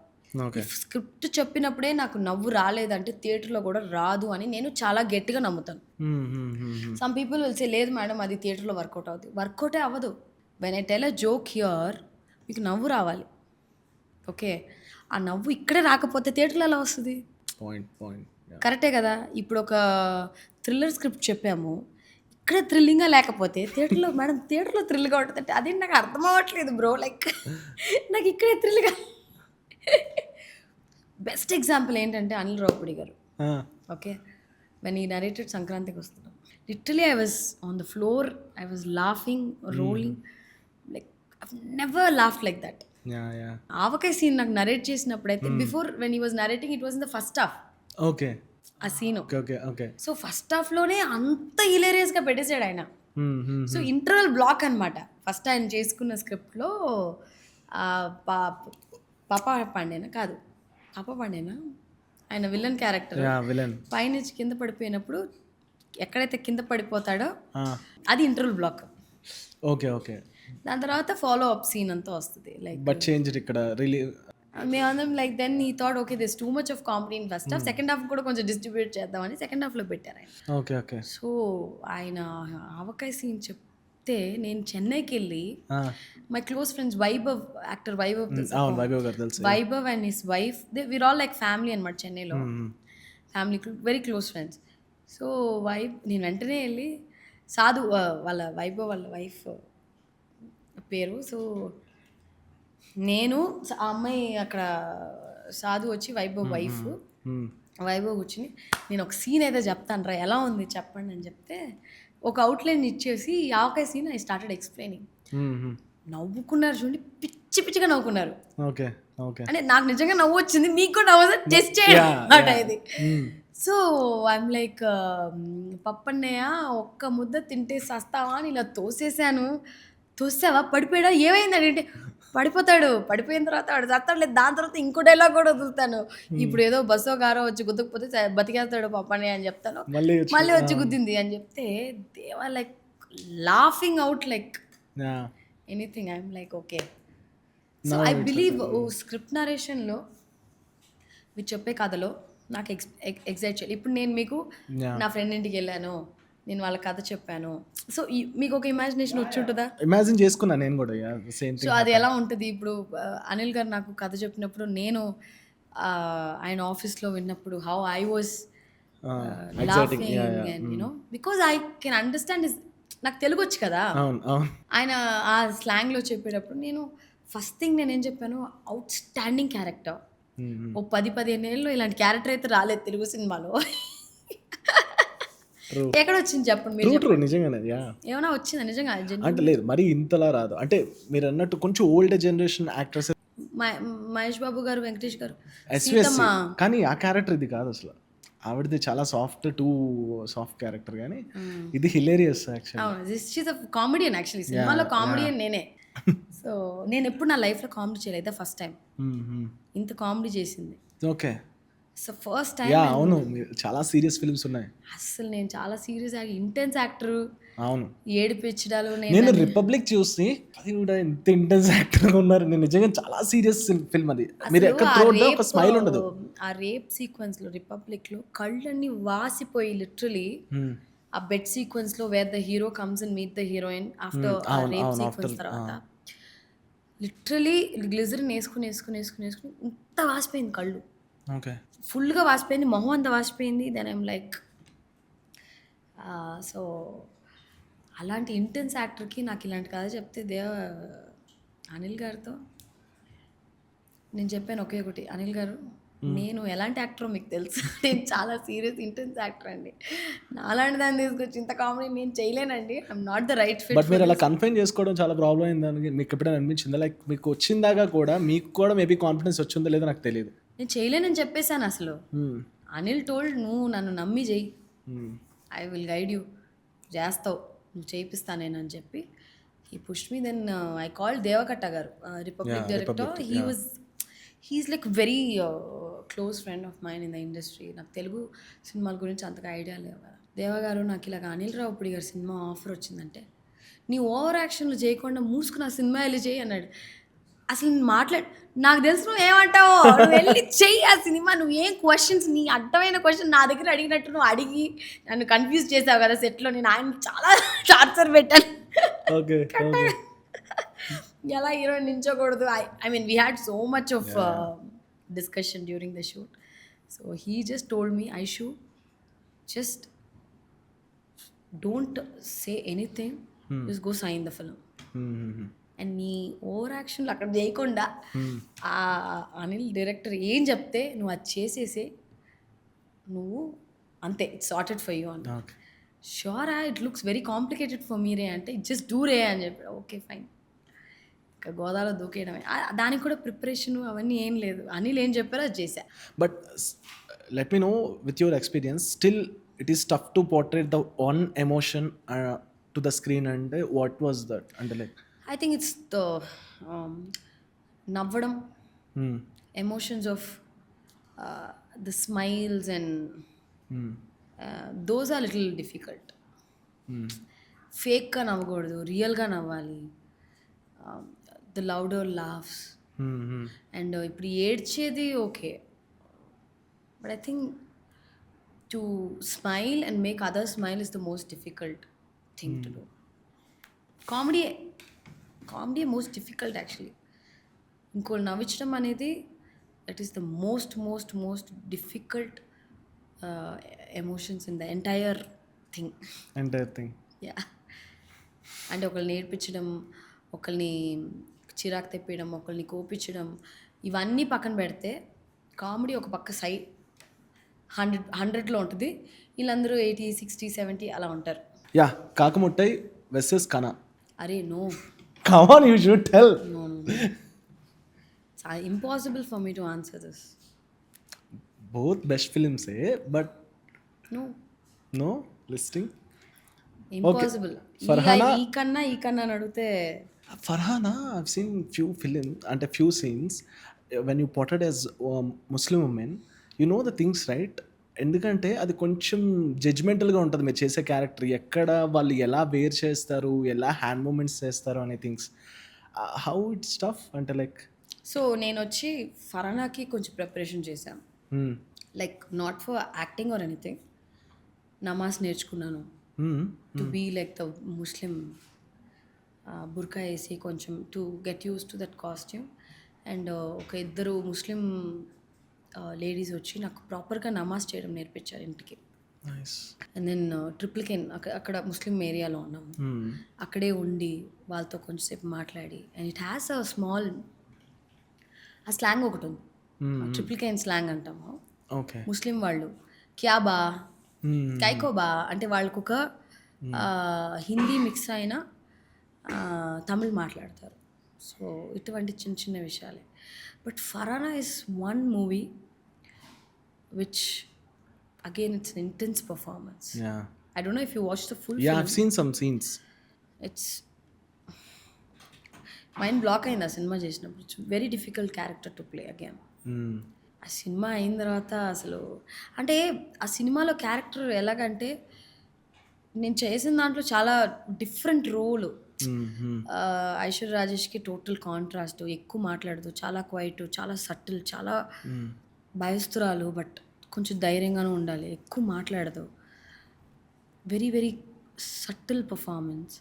స్క్రిప్ట్ చెప్పినప్పుడే నాకు నవ్వు రాలేదంటే థియేటర్లో కూడా రాదు అని నేను చాలా గట్టిగా నమ్ముతాను. సమ్ పీపుల్ విల్ సే లేదు మేడం అది థియేటర్లో వర్కౌట్ అవుతుంది. వర్కౌటే అవ్వదు. When I tell a joke here మీకు నవ్వు రావాలి. ఓకే, ఆ నవ్వు ఇక్కడే రాకపోతే థియేటర్లో ఎలా వస్తుంది? కరెక్టే కదా. ఇప్పుడు ఒక థ్రిల్లర్ స్క్రిప్ట్ చెప్పాము, ఇక్కడ థ్రిల్లింగ్గా లేకపోతే థియేటర్లో మేడం థియేటర్లో థ్రిల్గా ఉంటుంది అంటే అది నాకు అర్థం అవ్వట్లేదు బ్రో. లైక్ నాకు ఇక్కడే థ్రిల్గా. బెస్ట్ ఎగ్జాంపుల్ ఏంటంటే అనిల్ రావుపూడి గారు. ఓకే, వెన్ ఈ నరేటెడ్ సంక్రాంతికి వస్తున్నాం, literally I was on the floor, I was laughing, rolling, like I never laughed like that. ఆవకాయ సీన్ నాకు నరేట్ చేసినప్పుడైతే before when he was narrating it was in the first half. Okay, ఆ scene. So first హాఫ్లోనే అంత హిలేరియస్గా పెట్టేశాడు ఆయన. సో ఇంటర్వల్ బ్లాక్ అనమాట. ఫస్ట్ ఆయన చేసుకున్న స్క్రిప్ట్లో పాపా పాండేనా ఆయన విలన్ క్యారెక్టర్ పైనుంచి కింద పడిపోయినప్పుడు ఎక్కడైతే కింద పడిపోతాడో అది ఇంటర్వల్ బ్లాక్. Okay okay. దాని తర్వాత ఫాలో అప్ సీన్ అంతా వస్తుంది. లైక్ బట్ చేంజ్ ఇక్కడ రిలీజ్ మేమందరం లైక్ దెన్ ఈ thought okay this too much of comedy in first half, second half కూడా కొంచెం డిస్ట్రిబ్యూట్ చేద్దామని సెకండ్ హాఫ్లో పెట్టారు ఆయన. Okay okay. సో ఆయన ఆవకాయ సీన్ చెప్తే నేను చెన్నైకి వెళ్ళి my close friends Vaibhav, actor Vaibhav and his wife, we're all like family అనమాట చెన్నైలో, family very close friends. So నేను వెంటనే వెళ్ళి సాధు వాళ్ళ వైభవ్ వాళ్ళ వైఫ్ పేరు. సో నేను ఆ అమ్మాయి అక్కడ సాధు వచ్చి వైభవ్ వైఫ్, వైభవ్ కూర్చుని నేను ఒక సీన్ అయితే చెప్తాను రా ఎలా ఉంది చెప్పండి అని చెప్తే ఒక అవుట్లైన్ ఇచ్చేసి ఆవకాయ సీన్ ఐ స్టార్టెడ్ ఎక్స్ప్లెయినింగ్. నవ్వుకున్నారు చూడండి, పిచ్చి పిచ్చిగా నవ్వుకున్నారు. అంటే నాకు నిజంగా నవ్వు వచ్చింది, మీకు కూడా నవ్వు టెస్ట్ చేయడం అన్నమాట ఇది. సో ఐఎమ్ లైక్ పప్పన్నయ్య ఒక్క ముద్ద తింటే సస్తావా అని ఇలా తోసేసాను. తోసావా పడిపోయాడా ఏమైంది అంటే పడిపోయిన తర్వాత వాడు చస్తాడులేదు. దాని తర్వాత ఇంకో డైలాగ్ కూడా వదులుతాను, ఇప్పుడు ఏదో బస్సో కారో వచ్చి గుద్దకపోతే బతికేస్తాడు పప్పని అని చెప్తాను, మళ్ళీ వచ్చి గుద్దింది అని చెప్తే they were like laughing out like anything. I'm like okay. So I believe script నరేషన్లో మీరు చెప్పే కథలో నాకు ఎగ్జైట్ చేయాలి. ఇప్పుడు నేను మీకు నా ఫ్రెండ్ ఇంటికి వెళ్ళాను, నేను వాళ్ళ కథ చెప్పాను, సో మీకు ఒక ఇమాజినేషన్ వచ్చి ఉంటుందా? ఇమాజిన్ చేసుకున్నాను నేను కూడా. సో అది ఎలా ఉంటుంది? ఇప్పుడు అనిల్ గారు నాకు కథ చెప్పినప్పుడు నేను ఆయన ఆఫీస్లో విన్నప్పుడు how I was laughing and you know because I can understand నాకు తెలుగు వచ్చు కదా. ఆయన ఆ స్లాంగ్లో చెప్పేటప్పుడు నేను ఫస్ట్ థింగ్ నేనేం చెప్పాను, అవుట్ స్టాండింగ్ క్యారెక్టర్. ఓ 10-15 ఏళ్ళు ఇలాంటి క్యారెక్టర్ అయితే రాలేదు తెలుగు సినిమాలో. ఎక్కడ వచ్చింది చెప్పండి మీరు? నిజంగానే ఏమైనా వచ్చిందా నిజంగా? అంటే లేదు మరి ఇంతలా రాదు. అంటే మీరు అన్నట్టు కొంచెం old generation actors, Mahesh Babu గారు, వెంకటేష్ గారు, కానీ ఆ క్యారెక్టర్ ఇది కాదు అసలు. ఆవిడది చాలా సాఫ్ట్ క్యారెక్టర్, కానీ ఇది హిలేరియస్ యాక్చువల్లీ. కామెడియన్ యాక్చువల్లీ సినిమాలో కామెడియన్ నేనే. సో నేను ఎప్పుడు నా లైఫ్లో కామెడీ చేయలేదు, ఫస్ట్ టైం ఇంత కామెడీ చేసింది. ఓకే. So first time. అవును, చాలా సీరియస్ ఫిల్మ్స్ ఉన్నాయి. అసలు నేను చాలా సీరియస్ ఇంటెన్స్ యాక్టర్. అవును, ఏడిపించడాలు. నేను రిపబ్లిక్ చూసి అది కూడా ఎంత ఇంటెన్స్ యాక్టర్ ఉన్నారు. నేను నిజంగా చాలా సీరియస్ ఫిల్మ్ అది. మీరు ఎక్కడ చూడడం ఒక స్మైల్ ఉండదు. ఆ రేప్ సీక్వెన్స్ లో రిపబ్లిక్ లో కళ్ళన్నీ వాసిపోయి లిటరలీ ఆ బెడ్ సీక్వెన్స్లో where the hero comes and meet the heroine after ఆ అవును, రేప్ అవును. సీక్వెన్స్ తర్వాత లిటరలీ గ్లిజరిన్ వేసుకుని ఇంత వాసిపోయింది కళ్ళు, ఓకే. ఫుల్గా వాసిపోయింది, మొహం అంతా వాసిపోయింది. దెన్ ఐమ్ లైక్ సో అలాంటి ఇంటెన్స్ యాక్టర్కి నాకు ఇలాంటి కథ చెప్తే అనిల్ గారితో నేను చెప్పాను ఒకే ఒకటి, అనిల్ గారు నేను ఎలాంటి యాక్టరో మీకు తెలుసు, నేను చాలా సీరియస్ ఇంటెన్స్ యాక్టర్ అండి, నాలాంటి దాన్ని తీసుకొచ్చి ఇంత కామెడీ నేను చేయలేనండి, I'm not the right fit. But మీరు అలా కన్ఫైన్ చేసుకోవడం చాలా ప్రాబ్లం అయింది. దానికి మీకు ఎప్పుడైనా అనిపించిందా? లైక్ మీకు వచ్చిందాకా కూడా మీకు కూడా మేబీ కాన్ఫిడెన్స్ వచ్చిందో లేదో నాకు తెలియదు. నేను చేయలేనని చెప్పేశాను అసలు. అనిల్ టోల్డ్ నువ్వు నన్ను నమ్మి చెయ్యి, ఐ విల్ గైడ్ యూ, చేస్తావు, నువ్వు చేయిస్తా నేను అని చెప్పి he push me. Then I call Deva Katta garu, Republic director. He's like very close friend of mine in the industry. నాకు తెలుగు సినిమాల గురించి అంతగా ఐడియా లేవు కదా. దేవా గారు నాకు ఇలాగ అనిల్ రావుపూడి గారి సినిమా ఆఫర్ వచ్చిందంటే నీ ఓవర్ యాక్షన్లు చేయకుండా మూసుకుని ఆ సినిమా వెళ్ళి చేయి అన్నాడు. అసలు నేను నాకు తెలుసు నువ్వు ఏమంటావో, నువ్వు వెళ్ళి చెయ్యి ఆ సినిమా, నువ్వు ఏం క్వశ్చన్స్, నీ అడ్డమైన క్వశ్చన్ నా దగ్గర అడిగినట్టు నువ్వు అడిగి నన్ను కన్ఫ్యూజ్ చేసావు కదా సెట్లో. నేను ఆయన చాలా టార్చర్ పెట్టాను. ఓకే. ఎలా హీరోయిన్ నించోకూడదు. I mean we had so much of discussion during the shoot. So he just told me, Aishu just don't say anything, just go sign the film. And నీ ఓవర్ యాక్షన్లు అక్కడ చేయకుండా ఆ అనిల్ డైరెక్టర్ ఏం చెప్తే నువ్వు అది చేసేసే, నువ్వు అంతే, ఇట్స్ సార్టెడ్ ఫర్ యూ అంటే. Sure it looks very complicated for me రే అంటే, జస్ట్ డూ రే అని చెప్పాడు. ఓకే ఫైన్, ఇంకా గోదాలో దూకేయడమే. దానికి కూడా ప్రిపరేషన్ అవన్నీ ఏం లేదు, అనిల్ ఏం చెప్పారో అది చేశా. But let me know with your experience, still it is tough to portrait the one emotion to the screen. అంటే వాట్ వాజ్ దట్? అంటే like I think it's the నవ్వడం, emotions of the smiles and those are little difficult. ఫేక్గా నవ్వకూడదు, రియల్గా నవ్వాలి. The louder laughs and ఇప్పుడు ఏడ్చేది okay, but I think to smile and make other smile is the most difficult thing to do. Comedy most difficult actually. ఇంకోళ్ళు నవ్వించడం అనేది that is the most difficult emotions in the entire thing. Yeah, అంటే ఒకళ్ళని ఏడ్పించడం, ఒకళ్ళని చిరాకు తెప్పించడం, ఒకళ్ళని కోపించడం, ఇవన్నీ పక్కన పెడితే కామెడీ ఒక పక్క 100లో ఉంటుంది, వీళ్ళందరూ 80, 60, 70 అలా ఉంటారు. యా, కాకముట్టై వెర్సెస్ కనా. అరే no, come on, you should tell. No. It's impossible for me to answer this. Both best films, but no listing. Impossible. Farhana, ఈ కన్నా అడిగితే Farhana, I've seen few films and a few scenes when you portrayed as Muslim women, you know the things, right? ఎందుకంటే అది కొంచెం జడ్జ్మెంటల్గా ఉంటుంది మీరు చేసే character, ఎక్కడ వాళ్ళు ఎలా వేర్ చేస్తారు, ఎలా హ్యాండ్ మూమెంట్స్ చేస్తారు అనే థింగ్స్. హౌ ఇట్స్ టఫ్ అంటే లైక్. సో నేను వచ్చి ఫరానాకి కొంచెం ప్రిపరేషన్ చేశాను, like not for acting or anything. నమాజ్ నేర్చుకున్నాను to be like the Muslim, బుర్కా వేసి కొంచెం to get use to that costume. అండ్ ఒక ఇద్దరు ముస్లిం లేడీస్ వచ్చి నాకు ప్రాపర్గా నమాజ్ చేయడం నేర్పించారు ఇంటికి. అండ్ దెన్ ట్రిపుల్ కెన్ అక్కడ ముస్లిం ఏరియాలో ఉన్నాము, అక్కడే ఉండి వాళ్ళతో కొంచెంసేపు మాట్లాడి. And it has a small, ఆ స్లాంగ్ ఒకటి ఉంది, ట్రిపుల్ కెన్ స్లాంగ్ అంటాము. ముస్లిం వాళ్ళు క్యాబా కైకోబా అంటే వాళ్ళకు ఒక హిందీ మిక్స్ అయిన తమిళ్ మాట్లాడతారు. సో ఇటువంటి చిన్న విషయాలే. But ఫరానా is one movie which again it's an intense performance. Yeah, I don't know if you watched the full film. I've seen some scenes. It's mind block అయింది ఆ సినిమా చేసినప్పుడు. It's very difficult character to play again. ఆ cinema అయిన తర్వాత అసలు అంటే ఆ సినిమాలో క్యారెక్టర్ ఎలాగంటే నేను చేసిన దాంట్లో చాలా డిఫరెంట్ రోల్. ఐశ్వర్య రాజేష్కి టోటల్ కాంట్రాస్ట్, ఎక్కువ మాట్లాడదు, చాలా క్వైట్, చాలా సటిల్, చాలా భయస్తురాలు, బట్ కొంచెం ధైర్యంగానే ఉండాలి, ఎక్కువ మాట్లాడదు. Very very subtle performance.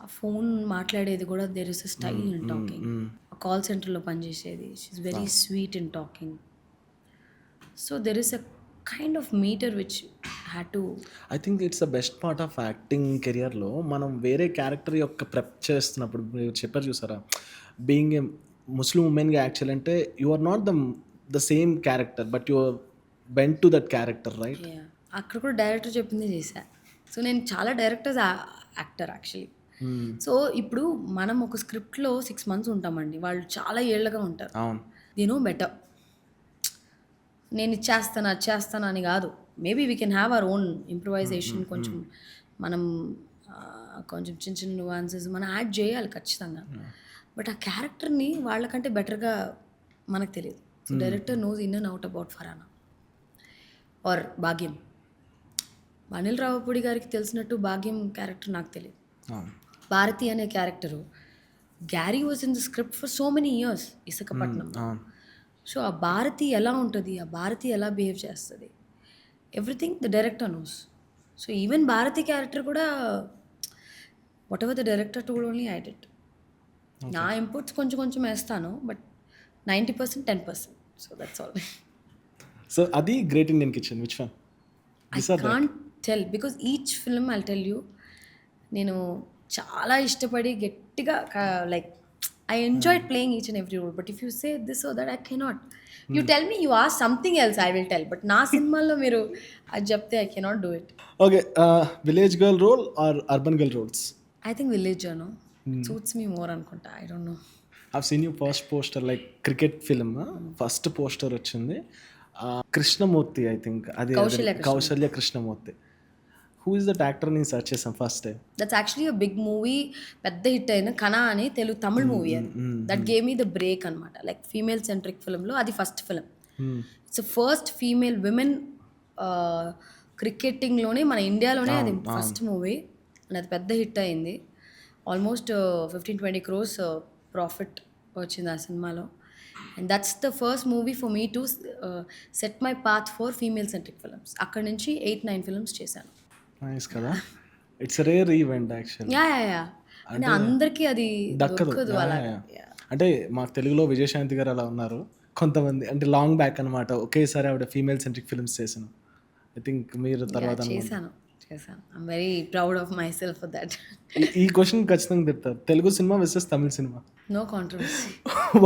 ఆ ఫోన్ మాట్లాడేది కూడా there is a style in talking. Call సెంటర్లో పనిచేసేది, she's very sweet in talking. So there is a kind of meter which had to. I think it's the best part of acting కెరియర్లో. మనం వేరే character యొక్క prep చేస్తున్నప్పుడు మీరు చెప్పారు చూసారా, బీయింగ్ ఏ ముస్లిం ఉమెన్గా యాక్ట్ చేయాలంటే you are not the same character but you are bent to that character, right? అక్కడ కూడా డైరెక్టర్ చెప్పిందే చేశా. సో నేను చాలా డైరెక్టర్స్ యాక్టర్ యాక్చువల్లీ. సో ఇప్పుడు మనం ఒక స్క్రిప్ట్లో 6 months ఉంటామండి, వాళ్ళు చాలా ఏళ్ళగా ఉంటారు. అవును. They know better. నేను చేస్తాను అని కాదు. Maybe we can have our own improvisation. కొంచెం మనం కొంచెం చిన్న చిన్న నువాన్సెస్ మనం యాడ్ చేయాలి ఖచ్చితంగా. బట్ ఆ క్యారెక్టర్ని వాళ్ళకంటే బెటర్గా మనకు తెలియదు. So director knows in and out about Farhana or Bhagyam. Anil Ravipudi గారికి తెలిసినట్టు భాగ్యం క్యారెక్టర్ నాకు తెలియదు. భారతి అనే క్యారెక్టరు గ్యారీ was in the script for so many years Isukapatnam. So ఆ భారతి ఎలా ఉంటుంది, ఆ భారతి ఎలా బిహేవ్ చేస్తుంది, everything the director knows. So even Bharathi character కూడా whatever the director told only I did. నా ఇంపుట్స్ కొంచెం కొంచెం వేస్తాను, but 90% 10%. So that's all. So అది great Indian kitchen, which one? I can't tell because each film I'll tell you. నేను చాలా ఇష్టపడి గట్టిగా like I enjoyed playing each and every role. But if you say this or that, I cannot. You tell me you ask something else, I will tell. But నా సినిమాల్లో మీరు అది చెప్తే I cannot do it. Okay, village girl role or urban girl roles? I think villager, no? Suits me more అనుకుంటా. I don't know. I've seen your first poster, like cricket film. First poster వచ్చింది Krishnamurthy, I think. అది Kousalya Krishnamurthy. Who is that actor నేను search చేసాం first time. That's actually a big movie, పెద్ద hit అయిన కనా అని తమిళ movie. అది that gave me the break అనమాట. లైక్ ఫీమేల్ సెంట్రిక్ ఫిల్మ్లో అది first film. It's first female women క్రికెటింగ్లోనే మన ఇండియాలోనే అది ఫస్ట్ మూవీ. అండ్ అది పెద్ద హిట్ అయింది. ఆల్మోస్ట్ 15-20 crores ప్రాఫిట్ వచ్చింది ఆ సినిమాలో. And that's the first movie for me to set my path for female centric films. అక్కడ నుంచి 8-9 films చేశాను. నైస్ కదా. It's rare event actually. Yeah అంటే అందరికీ అది దక్కదు అలా. అంటే మాకు తెలుగులో విజయశాంతి గారు అలా ఉన్నారు కొంతమంది, అంటే లాంగ్ బ్యాక్ అనమాట. ఒకేసారి ఆవిడ ఫీమేల్ సెంట్రిక్ ఫిల్మ్స్ చేశాను. ఐ థింక్ మీరు తర్వాత చేశాను. I'm very proud of myself for that. ఈ క్వశ్చన్ ఖచ్చితంగా చెప్తారు. తెలుగు సినిమా వర్సెస్ తమిళ cinema. No controversy.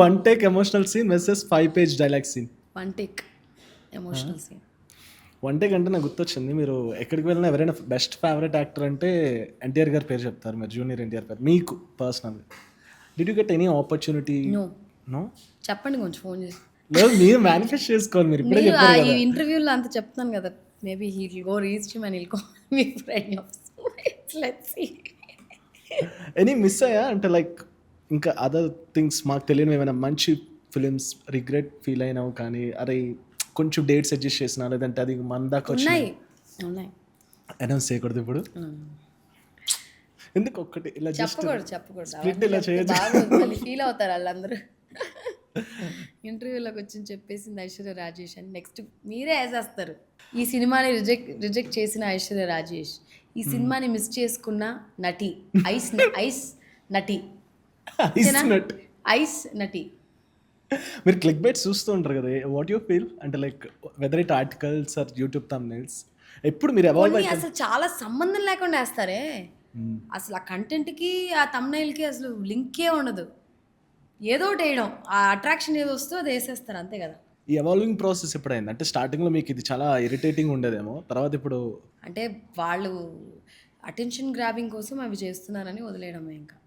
1 take emotional scene versus 5 page dialogue scene. 1 take emotional scene. 1 take అంటే నాకు గుర్తొచ్చింది, మీరు ఎక్కడికి వెళ్ళినా ఎవరైనా బెస్ట్ ఫేవరెట్ యాక్టర్ అంటే ఎన్టీఆర్ గారి పేరు చెప్తారు, మీరు జూనియర్ ఎన్టీఆర్ పేరు. మీకు పర్సనల్గా did you get any opportunity? No. చెప్పండి కొంచెం ఫోన్ చేసి. లేదు, మీరు మేనిఫెస్ట్ చేసుకోవాలి. మీరు ఇప్పుడే చెప్పారు కదా ఈ ఇంటర్వ్యూలో అంత చెప్తాను కదా. Maybe he will go reach him and will go me friend of let's see. Any miss అయ్యా అంటే లైక్ ఇంకా అదర్ థింగ్స్ మాకు తెలియని ఏమైనా మంచి ఫిలిమ్స్ రిగ్రెట్ ఫీల్ అయినావు కానీ, అరే కొంచెం డేట్స్ అడ్జస్ట్ చేసినా, లేదంటే అది మన దాకా ఉన్నాయి అనౌన్స్ చేయకూడదు ఇప్పుడు ఎందుకు? ఒక్కటి ఇలా చెప్పకూడదు ఇలా చేయొచ్చు, ఫీల్ అవుతారు వాళ్ళందరూ. ఇంటర్వ్యూలోకి వచ్చి చెప్పేసింది ఐశ్వర్య రాజేష్ అని నెక్స్ట్ మీరే వేసేస్తారు. ఈ సినిమాని రిజెక్ట్ చేసిన ఐశ్వర్య రాజేష్, ఈ సినిమాని మిస్ చేసుకున్న నటి, ఐస్ నటి, ఐస్ నటి. మీరు క్లిక్ బైట్స్ చూస్తూ ఉంటారు కదా, వాట్ యూ ఫీల్ అంటే like whether it articles or YouTube thumbnails, ఎప్పుడు మీరు ఎవాల్వ్ అయితే అసలు చాలా సంబంధం లేకుండా వేస్తారే. అసలు ఆ కంటెంట్కి ఆ థంబ్నెయిల్కి అసలు లింకే ఉండదు. ఏదో ఒకటి వేయడం, ఆ అట్రాక్షన్ ఏదో వస్తుందో అది వేసేస్తారు, అంతే కదా. ఈ ఎవాల్వింగ్ ప్రాసెస్ ఎప్పుడైంది అంటే స్టార్టింగ్లో మీకు ఇది చాలా ఇరిటేటింగ్ ఉండేదేమో, తర్వాత ఇప్పుడు అంటే వాళ్ళు అటెన్షన్ గ్రాబింగ్ కోసం అవి చేస్తున్నారని వదిలేయడమే. ఇంకా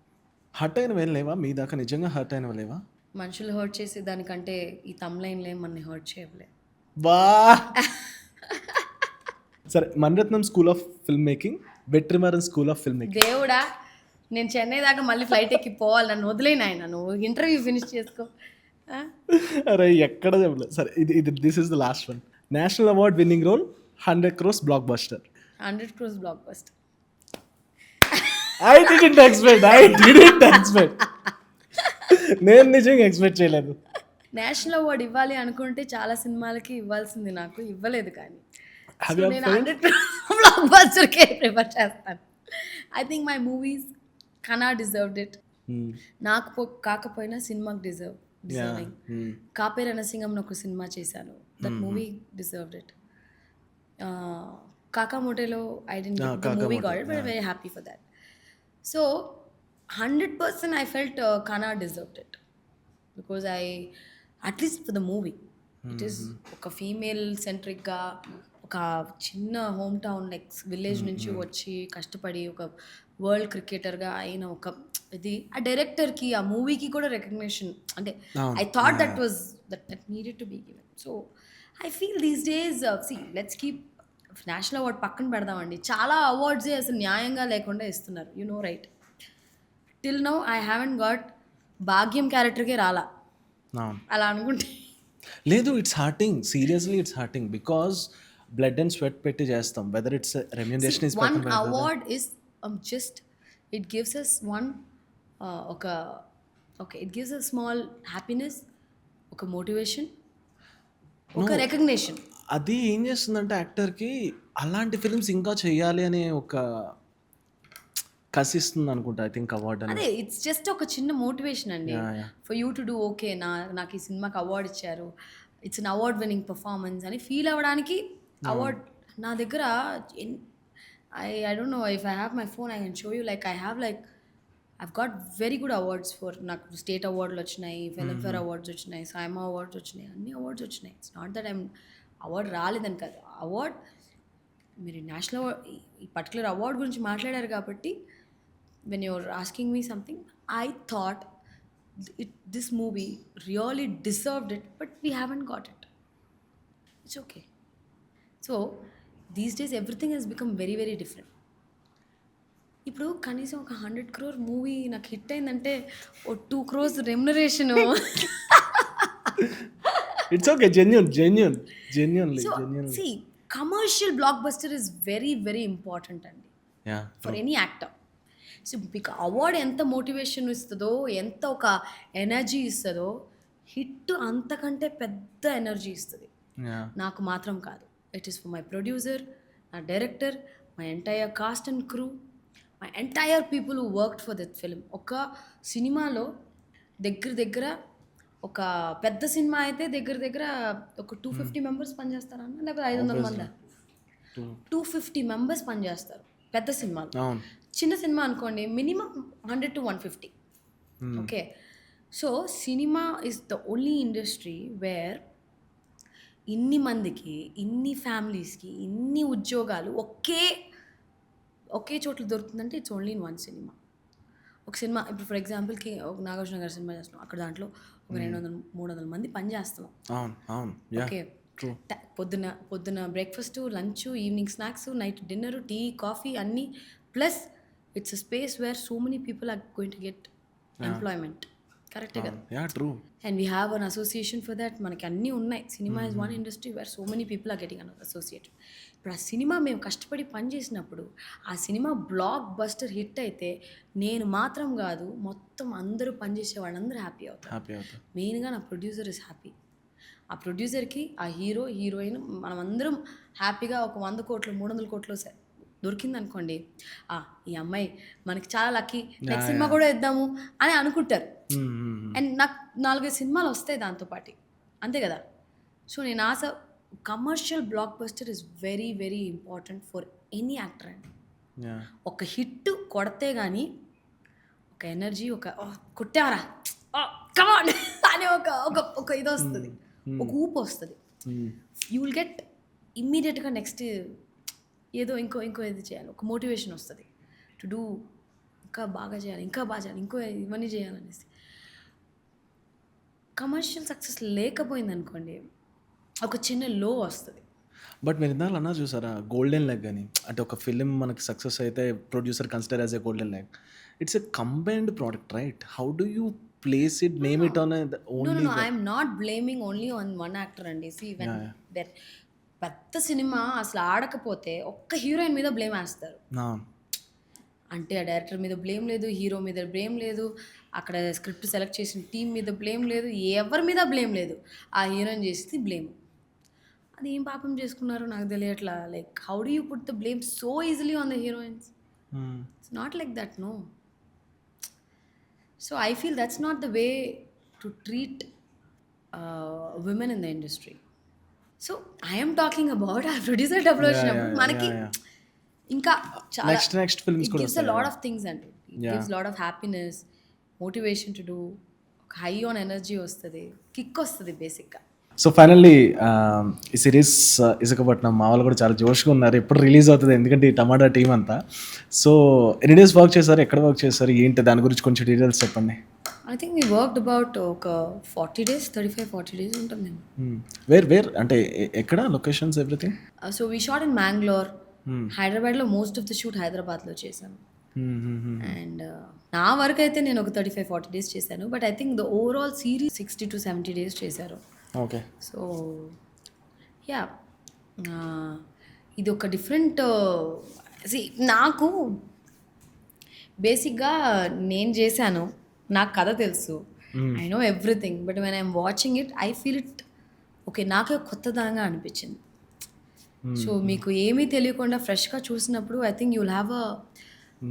హర్ట్ అయినవి లేవా మీ దాకా? నిజంగా హర్ట్ అయినవి లేవా? మనుషులు హర్ట్ చేసే దానికంటే ఈ తమ్లైన్లే మనని హర్ట్ చేయలే. వా సరే, Mani Ratnam school of film making, Vetrimaaran school of film making. దేవుడా, నేను చెన్నై దాకా మళ్ళీ ఫ్లైట్ ఎక్కి పోవాలి, నన్ను వదిలేను ఆయన, నువ్వు ఇంటర్వ్యూ ఫినిష్ చేసుకో. అరే ఎక్కడ చెప్పలేదు. సరే, ఇది this is the last one. National award winning role, 100 crores blockbuster. 100 crores blockbuster. I didn't expect. నేను నిజంగా ఎక్స్పెక్ట్ చేయలేదు. నేషనల్ అవార్డ్ ఇవ్వాలి అనుకుంటే చాలా సినిమాలకి ఇవ్వాల్సింది, నాకు ఇవ్వలేదు. కానీ నేను 100 crores బ్లాక్ బస్టర్కే ప్రిఫర్ చేస్తాను. I think my movies cannot deserved it. నాకు కాకపోయినా సినిమాకి డిజర్వింగ్. కాపే రణసింగంలో ఒక సినిమా చేశాను, దట్ మూవీ డిజర్వ్డ్ ఇట్. కాకామోటేలో I didn't get the movie got it, but very happy for that. So 100% I felt Kana deserved it because at least for the movie, it is ఒక female సెంట్రిక్గా ఒక చిన్న home town like village నుంచి వచ్చి కష్టపడి ఒక world క్రికెటర్గా అయిన ఒక ఇది ఆ డైరెక్టర్కి ఆ మూవీకి కూడా రికగ్నిషన్. అంటే I thought that needed to be given. So I feel these days let's keep national award పక్కన పెడదామండి. చాలా అవార్డ్సే అసలు న్యాయంగా లేకుండా ఇస్తున్నారు, you know right. Till now I haven't got భాగ్యం క్యారెక్టర్కే రాలా అలా అనుకుంటే. లేదు, it's hurting, seriously it's hurting because blood and sweat పెట్టి చేస్తాం. Whether it's remuneration is one award is just it gives us one it gives a small happiness, ఒక motivation, ఒక రికగ్నిషన్. అది ఏం చేస్తుందంటే యాక్టర్కి అలాంటి ఫిల్మ్స్ ఇంకా చేయాలి అనే ఒక కసిస్తుంది అనుకుంటా. ఐ థింక్ అవార్డ్ అదే ఇట్స్ జస్ట్ ఒక చిన్న మోటివేషన్ అండి for you to do. Okay, నాకు ఈ సినిమాకి అవార్డ్ ఇచ్చారు, it's an award winning performance అని ఫీల్ అవ్వడానికి అవార్డ్. నా దగ్గర I don't no if I have my phone I can show you. Like I've got very good awards for, నాకు state అవార్డులు వచ్చినాయి, ఫిల్మ్ఫేర్ అవార్డ్స్ వచ్చినాయి, సైమా అవార్డ్స్ వచ్చినాయి, అన్ని అవార్డ్స్ వచ్చినాయి. ఇట్స్ నాట్ దట్ అవార్డ్ రాలేదని కాదు. అవార్డ్ మీరు నేషనల్ అవార్డ్ ఈ పర్టికులర్ అవార్డ్ గురించి మాట్లాడారు కాబట్టి when you're asking me something, I thought this movie really deserved it, but we haven't got it. It's okay. So these days everything has become very very different. ఇప్పుడు కనీసం ఒక 100 crore movie నాకు hit అయిందంటే ఓ 2 crores remuneration. It's okay, genuinely. See, commercial blockbuster is very very important అండి for any actor. So మీకు award ఎంత motivation ఇస్తుందో, ఎంత ఒక ఎనర్జీ ఇస్తుందో, హిట్ అంతకంటే పెద్ద ఎనర్జీ ఇస్తుంది. నాకు మాత్రం కాదు, it is for my producer, నా director, my entire cast and crew, my entire people who worked for that film. ఒక సినిమాలో దగ్గర ఒక పెద్ద సినిమా అయితే దగ్గర ఒక 250 మెంబర్స్ పనిచేస్తారన్న, లేకపోతే 500 మంది, 250 మెంబర్స్ పనిచేస్తారు పెద్ద సినిమాలో. చిన్న సినిమా అనుకోండి minimum 100 to 150. Okay, so cinema is the only industry where ఇన్ని మందికి, ఇన్ని ఫ్యామిలీస్కి, ఇన్ని ఉద్యోగాలు ఒకే చోట్ల దొరుకుతుందంటే it's only in one cinema. ఒక సినిమా ఇప్పుడు ఫర్ ఎగ్జాంపుల్కి ఒక నాగార్జున గారి సినిమా చేస్తున్నాం, అక్కడ దాంట్లో ఒక 200-300 మంది పని చేస్తున్నాం. ఓకే, పొద్దున breakfast, lunch, evening snacks, night dinner, tea, coffee అన్నీ, plus it's a space where so many people are going to get employment. కరెక్టే కదా? And we have an association for that. మనకి అన్నీ ఉన్నాయి. Cinema is one industry where so many people are getting associated. ఇప్పుడు ఆ cinema మేము కష్టపడి పని చేసినప్పుడు ఆ సినిమా బ్లాక్ బస్టర్ హిట్ అయితే నేను మాత్రం కాదు, మొత్తం అందరూ పనిచేసే వాళ్ళందరూ హ్యాపీ అవుతారు. మెయిన్గా నా ప్రొడ్యూసర్ ఇస్ హ్యాపీ. ఆ ప్రొడ్యూసర్కి ఆ హీరో హీరోయిన్ మనం అందరం హ్యాపీగా ఒక 100 కోట్లు 300 కోట్లు దొరికింది అనుకోండి, ఈ అమ్మాయి మనకి చాలా లక్కీ, నెక్స్ట్ సినిమా కూడా ఇద్దాము అని అనుకుంటారు. అండ్ నాకు 4-5 సినిమాలు వస్తాయి దాంతోపాటు, అంతే కదా. సో నేను ఆశ commercial blockbuster is very very important for any actor అండి. ఒక హిట్ కొడితే కానీ ఒక ఎనర్జీ, ఒక కొట్టారా కమాన్ అని ఒక ఇది వస్తుంది, ఒక ఊపు వస్తుంది. యూ విల్ గెట్ ఇమ్మీడియట్గా నెక్స్ట్ ఏదో ఇంకో ఇది చేయాలి, ఒక మోటివేషన్ వస్తుంది టు డూ, ఇంకా బాగా చేయాలి, ఇవన్నీ చేయాలనేసి. కమర్షియల్ సక్సెస్ లేకపోయింది అనుకోండి, ఒక చిన్న లో వస్తుంది. బట్ మీరు ఇందాక అన్నా చూసారా గోల్డెన్ లెగ్ అని, అంటే ఒక ఫిలిం మనకి సక్సెస్ అయితే producer consider as a golden leg. It's a combined product, right? How do you place it, name it on only no I am not blaming only on one actor and see when that పెద్ద cinema అసలు ఆడకపోతే ఒక్క heroine మీద blame వేస్తారు. అంటే ఆ director మీద blame లేదు, hero మీద బ్లేమ్ లేదు, అక్కడ స్క్రిప్ట్ సెలెక్ట్ చేసిన టీం మీద బ్లేమ్ లేదు, ఎవరి మీద బ్లేమ్ లేదు, ఆ హీరోయిన్ చేసింది బ్లేమ్. అది ఏం పాపం చేసుకున్నారో నాకు తెలియట్లా. Like how do you put the blame so easily on the heroines? It's not like that, no. So I feel that's not the way to treat women in the industry. So I'm talking about ఆ producer డబ్బులు వచ్చినప్పుడు మనకి ఇంకా చాలా next films కూడా gives a lot of things అండి. Gives lot of happiness, motivation to do, high on energy వస్తుంది, kick వస్తుంది బేసిక్గా. సో ఫైనల్లీ ఈ సిరీస్ ఇసుకపట్నం మా వాళ్ళు కూడా చాలా జోష్గా ఉన్నారు. ఎప్పుడు రిలీజ్ అవుతుంది, ఎందుకంటే ఈ టమాటా టీం అంతా. సో ఎన్ని డేస్ వర్క్ చేశారు, ఎక్కడ వర్క్ చేశారు, ఏంటి దాని గురించి కొంచెం డీటెయిల్స్ చెప్పండి. I think we worked about ఒక 40 days, 35-40 days ఉంటుంది. వేర్ అంటే ఎక్కడ locations everything? So we shot in Mangalore, హైదరాబాద్లో మోస్ట్ ఆఫ్ ద షూట్ హైదరాబాద్లో చేశాను. అండ్ నా వరకు అయితే నేను ఒక 35-40 days చేశాను. But I think the overall series 60 to 70 days చేశారు. ఓకే. సో యా, ఇది ఒక డిఫరెంట్ నాకు బేసిక్గా నేను చేశాను, నాకు కథ తెలుసు, I know everything. But when I'm watching it I feel it okay, నాకే కొత్తదాగా అనిపించింది. సో మీకు ఏమీ తెలియకుండా ఫ్రెష్గా చూసినప్పుడు I think you will have a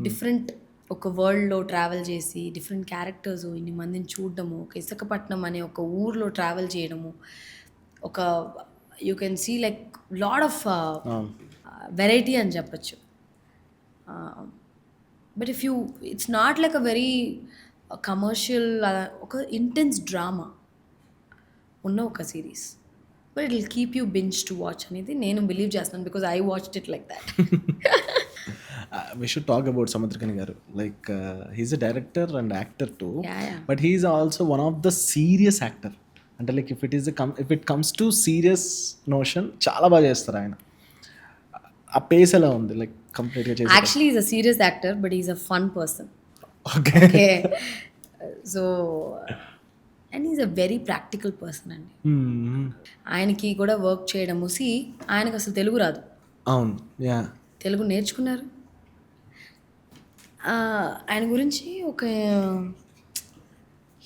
different, ఒక వరల్డ్లో ట్రావెల్ చేసి డిఫరెంట్ క్యారెక్టర్స్, ఇన్ని మందిని చూడడము, ఒక ఇసుకపట్నం అనే ఒక ఊర్లో ట్రావెల్ చేయడము, ఒక you can see like lot of variety అని చెప్పచ్చు. But if you, it's not like a very commercial, ఒక ఇంటెన్స్ డ్రామా ఉన్న ఒక series. But it will keep you binge to watch అనేది నేను బిలీవ్ చేస్తున్నాను, because I watched it like that. We should talk about Samudrakani garu. Like he's a director and actor too. Yeah. But he's also one of the serious actor. And like if it comes to serious notion, చాలా బాగా చేస్తారు ఆయన. ఆ face ఎలా ఉంది, like complete గా చేశారు. Actually he's a serious actor, but he's a fun person. Okay. So and he's a very practical person అండి. ఆయనకి కూడా వర్క్ చేయడము, ఆయనకు అసలు తెలుగు రాదు. అవును. యా, తెలుగు నేర్చుకున్నారు. ఆయన గురించి ఒక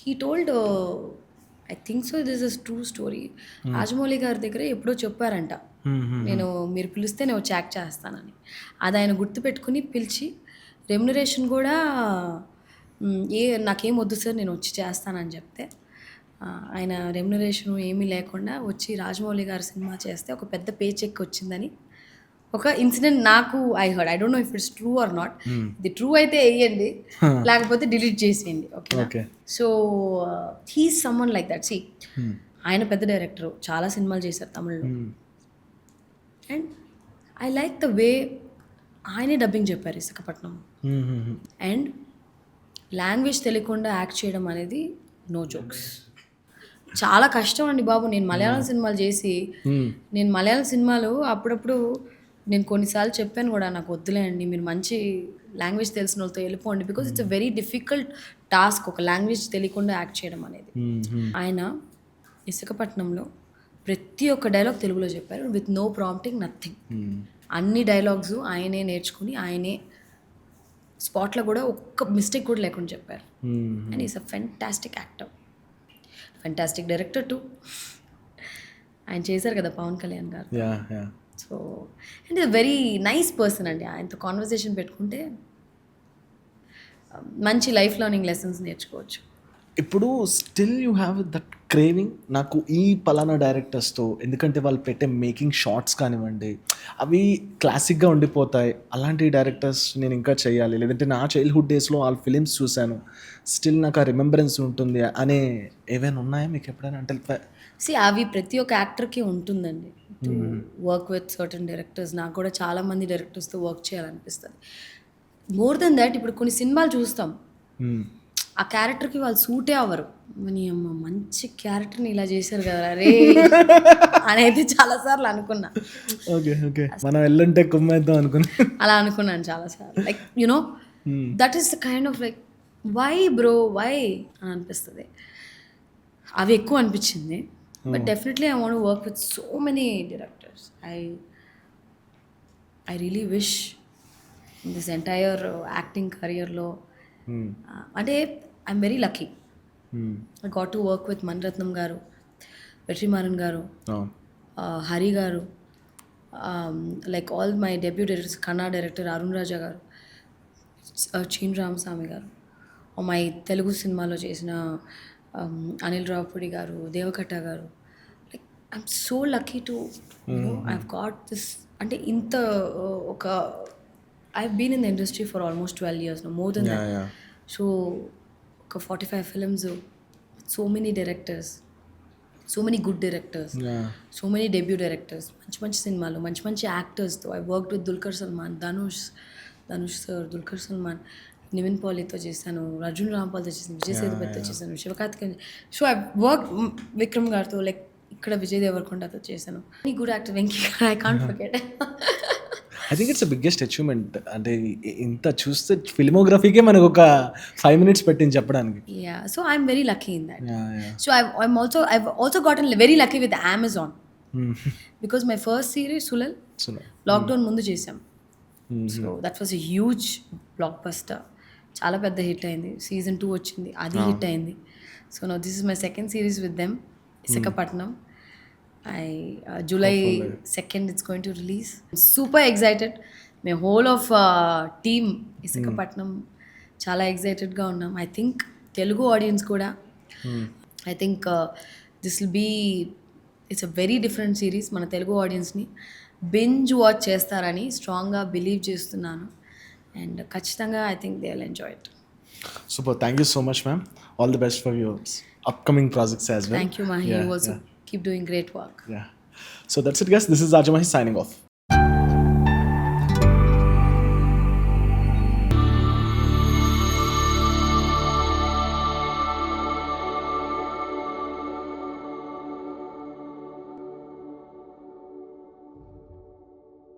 he told, I think so this is true story. Rajamouli గారి దగ్గర ఎప్పుడో చెప్పారంట, నేను మీరు పిలిస్తే నేను వచ్చి యాక్ట్ చేస్తానని. అది ఆయన గుర్తుపెట్టుకుని పిలిచి, రెమ్యునరేషన్ కూడా నాకేం వద్దు సార్, నేను వచ్చి చేస్తానని చెప్తే, ఆయన రెమ్యునరేషన్ ఏమీ లేకుండా వచ్చి రాజమౌళి గారి సినిమా చేస్తే ఒక పెద్ద పే చెక్ వచ్చిందని ఒక ఇన్సిడెంట్ నాకు I heard. I don't no if it's true or not. ఇది ట్రూ అయితే వేయండి, లేకపోతే డిలీట్ చేసేయండి. Okay. So he's someone like that. ఆయన పెద్ద డైరెక్టర్, చాలా సినిమాలు చేశారు తమిళ్లో. And I like the way ఆయనే డబ్బింగ్ చెప్పారు ఇసుకపట్నం. అండ్ లాంగ్వేజ్ తెలియకుండా యాక్ట్ చేయడం అనేది నో జోక్స్, చాలా కష్టం అండి బాబు. నేను మలయాళం సినిమాలు చేసి, నేను మలయాళం సినిమాలు అప్పుడప్పుడు నేను కొన్నిసార్లు చెప్పాను కూడా, నాకు వద్దులే అండి, మీరు మంచి లాంగ్వేజ్ తెలిసిన వాళ్ళతో వెళ్ళిపోండి, because it's a very difficult task ఒక లాంగ్వేజ్ తెలియకుండా యాక్ట్ చేయడం అనేది. ఆయన ఇసుకపట్నంలో ప్రతి ఒక్క డైలాగ్ తెలుగులో చెప్పారు, విత్ నో ప్రాంప్టింగ్, నథింగ్. అన్ని డైలాగ్స్ ఆయనే నేర్చుకుని, ఆయనే స్పాట్లో కూడా ఒక్క మిస్టేక్ కూడా లేకుండా చెప్పారు. And is a fantastic actor, fantastic director to. ఆయన చేశారు కదా పవన్ కళ్యాణ్ గారు. So and is very nice person అండి. ఆయనతో కాన్వర్సేషన్ పెట్టుకుంటే మంచి లైఫ్ లర్నింగ్ లెసన్స్ నేర్చుకోవచ్చు. ఇప్పుడు still you have that craving, నాకు ఈ పలానా డైరెక్టర్స్తో, ఎందుకంటే వాళ్ళు పెట్టే మేకింగ్ షార్ట్స్ కానివ్వండి అవి క్లాసిక్గా ఉండిపోతాయి, అలాంటి డైరెక్టర్స్ నేను ఇంకా చేయాలి, లేదంటే నా చైల్డ్హుడ్ డేస్లో వాళ్ళ ఫిలిమ్స్ చూశాను, స్టిల్ నాకు ఆ రిమెంబరెన్స్ ఉంటుంది అనే ఏవైనా ఉన్నాయా మీకు ఎప్పుడైనా? అంటే అవి ప్రతి ఒక్క యాక్టర్కి ఉంటుందండి, to work with certain directors. నాకు కూడా చాలామంది డైరెక్టర్స్తో వర్క్ చేయాలనిపిస్తుంది. మోర్ దెన్ దాట్, ఇప్పుడు కొన్ని సినిమాలు చూస్తాం, ఆ క్యారెక్టర్కి వాళ్ళు సూటే అవ్వరు. నీ అమ్మ మంచి క్యారెక్టర్ని ఇలా చేశారు కదా రే అని అయితే చాలాసార్లు అనుకున్నా. మనం వెళ్ళంటే కుమ్మేద్దాం అనుకున్నా, అలా అనుకున్నాను చాలాసార్లు. Like you know that is the kind of like why bro why అని అనిపిస్తుంది. అవి ఎక్కువ అనిపించింది. But definitely I want to work with so many directors. I really wish in this entire acting కెరియర్లో, అంటే I'm very lucky. I got to work with Mani Ratnam garu, Vetrimaaran garu, Hari garu, like all my debut directors, Kannada director Arun Raja garu, Seenu Ramaswamy గారు, my Telugu సినిమాలో చేసిన Anil Ravipudi garu, Deva Katta garu. Like I'm so lucky to I've got this. అంటే ఇంత ఒక I've been in the industry for almost 12 years, more than that. yeah. So ఒక 45 films, so many directors, so many good directors, Yeah. So many debut directors, మంచి మంచి సినిమాలు, మంచి మంచి యాక్టర్స్తో I work with Dulquer Salmaan, Dhanush sir, Dulquer Salmaan, Nivin పాలీతో చేశాను, అర్జున్ రాంపాల్తో చేశాను, విజయ్ సేతుపతితో చేశాను, Sivakarthikeyan. So I work Vikram గారితో, లైక్ ఇక్కడ విజయ్ దేవరకొండతో చేశాను. గుడ్ యాక్టర్ వెంకీ గారు, I can't forget. I think it's biggest achievement. అంటే ఇంత చూస్తే ఫిల్మోగ్రఫీకే మనకు ఒక 5 minutes పెట్టింది చెప్పడానికి. Yeah, so I'm very lucky in that. Yeah. So I've also gotten very lucky with Amazon because my first series Sulal So, lockdown ముందు చేసాం. So that was a huge block buster, చాలా పెద్ద hit అయింది. Season 2 వచ్చింది, అది hit అయింది. So now this is my second series with them, Visakhapatnam. July 2nd it's going to release. I'm super excited. My whole of team Visakhapatnam చాలా ఎక్సైటెడ్గా ఉన్నాం. I think Telugu audience కూడా, I think this will be, it's a very different series. మన తెలుగు ఆడియన్స్ని binge watch చేస్తారని స్ట్రాంగ్గా believe చేస్తున్నాను. And ఖచ్చితంగా I think they will enjoy it. super. Thank you so much, ma'am. All the best for your upcoming projects as well. Thank you, Mahi. You also keep doing great work. Yeah. So that's it, guys. This is Ajamahi signing off.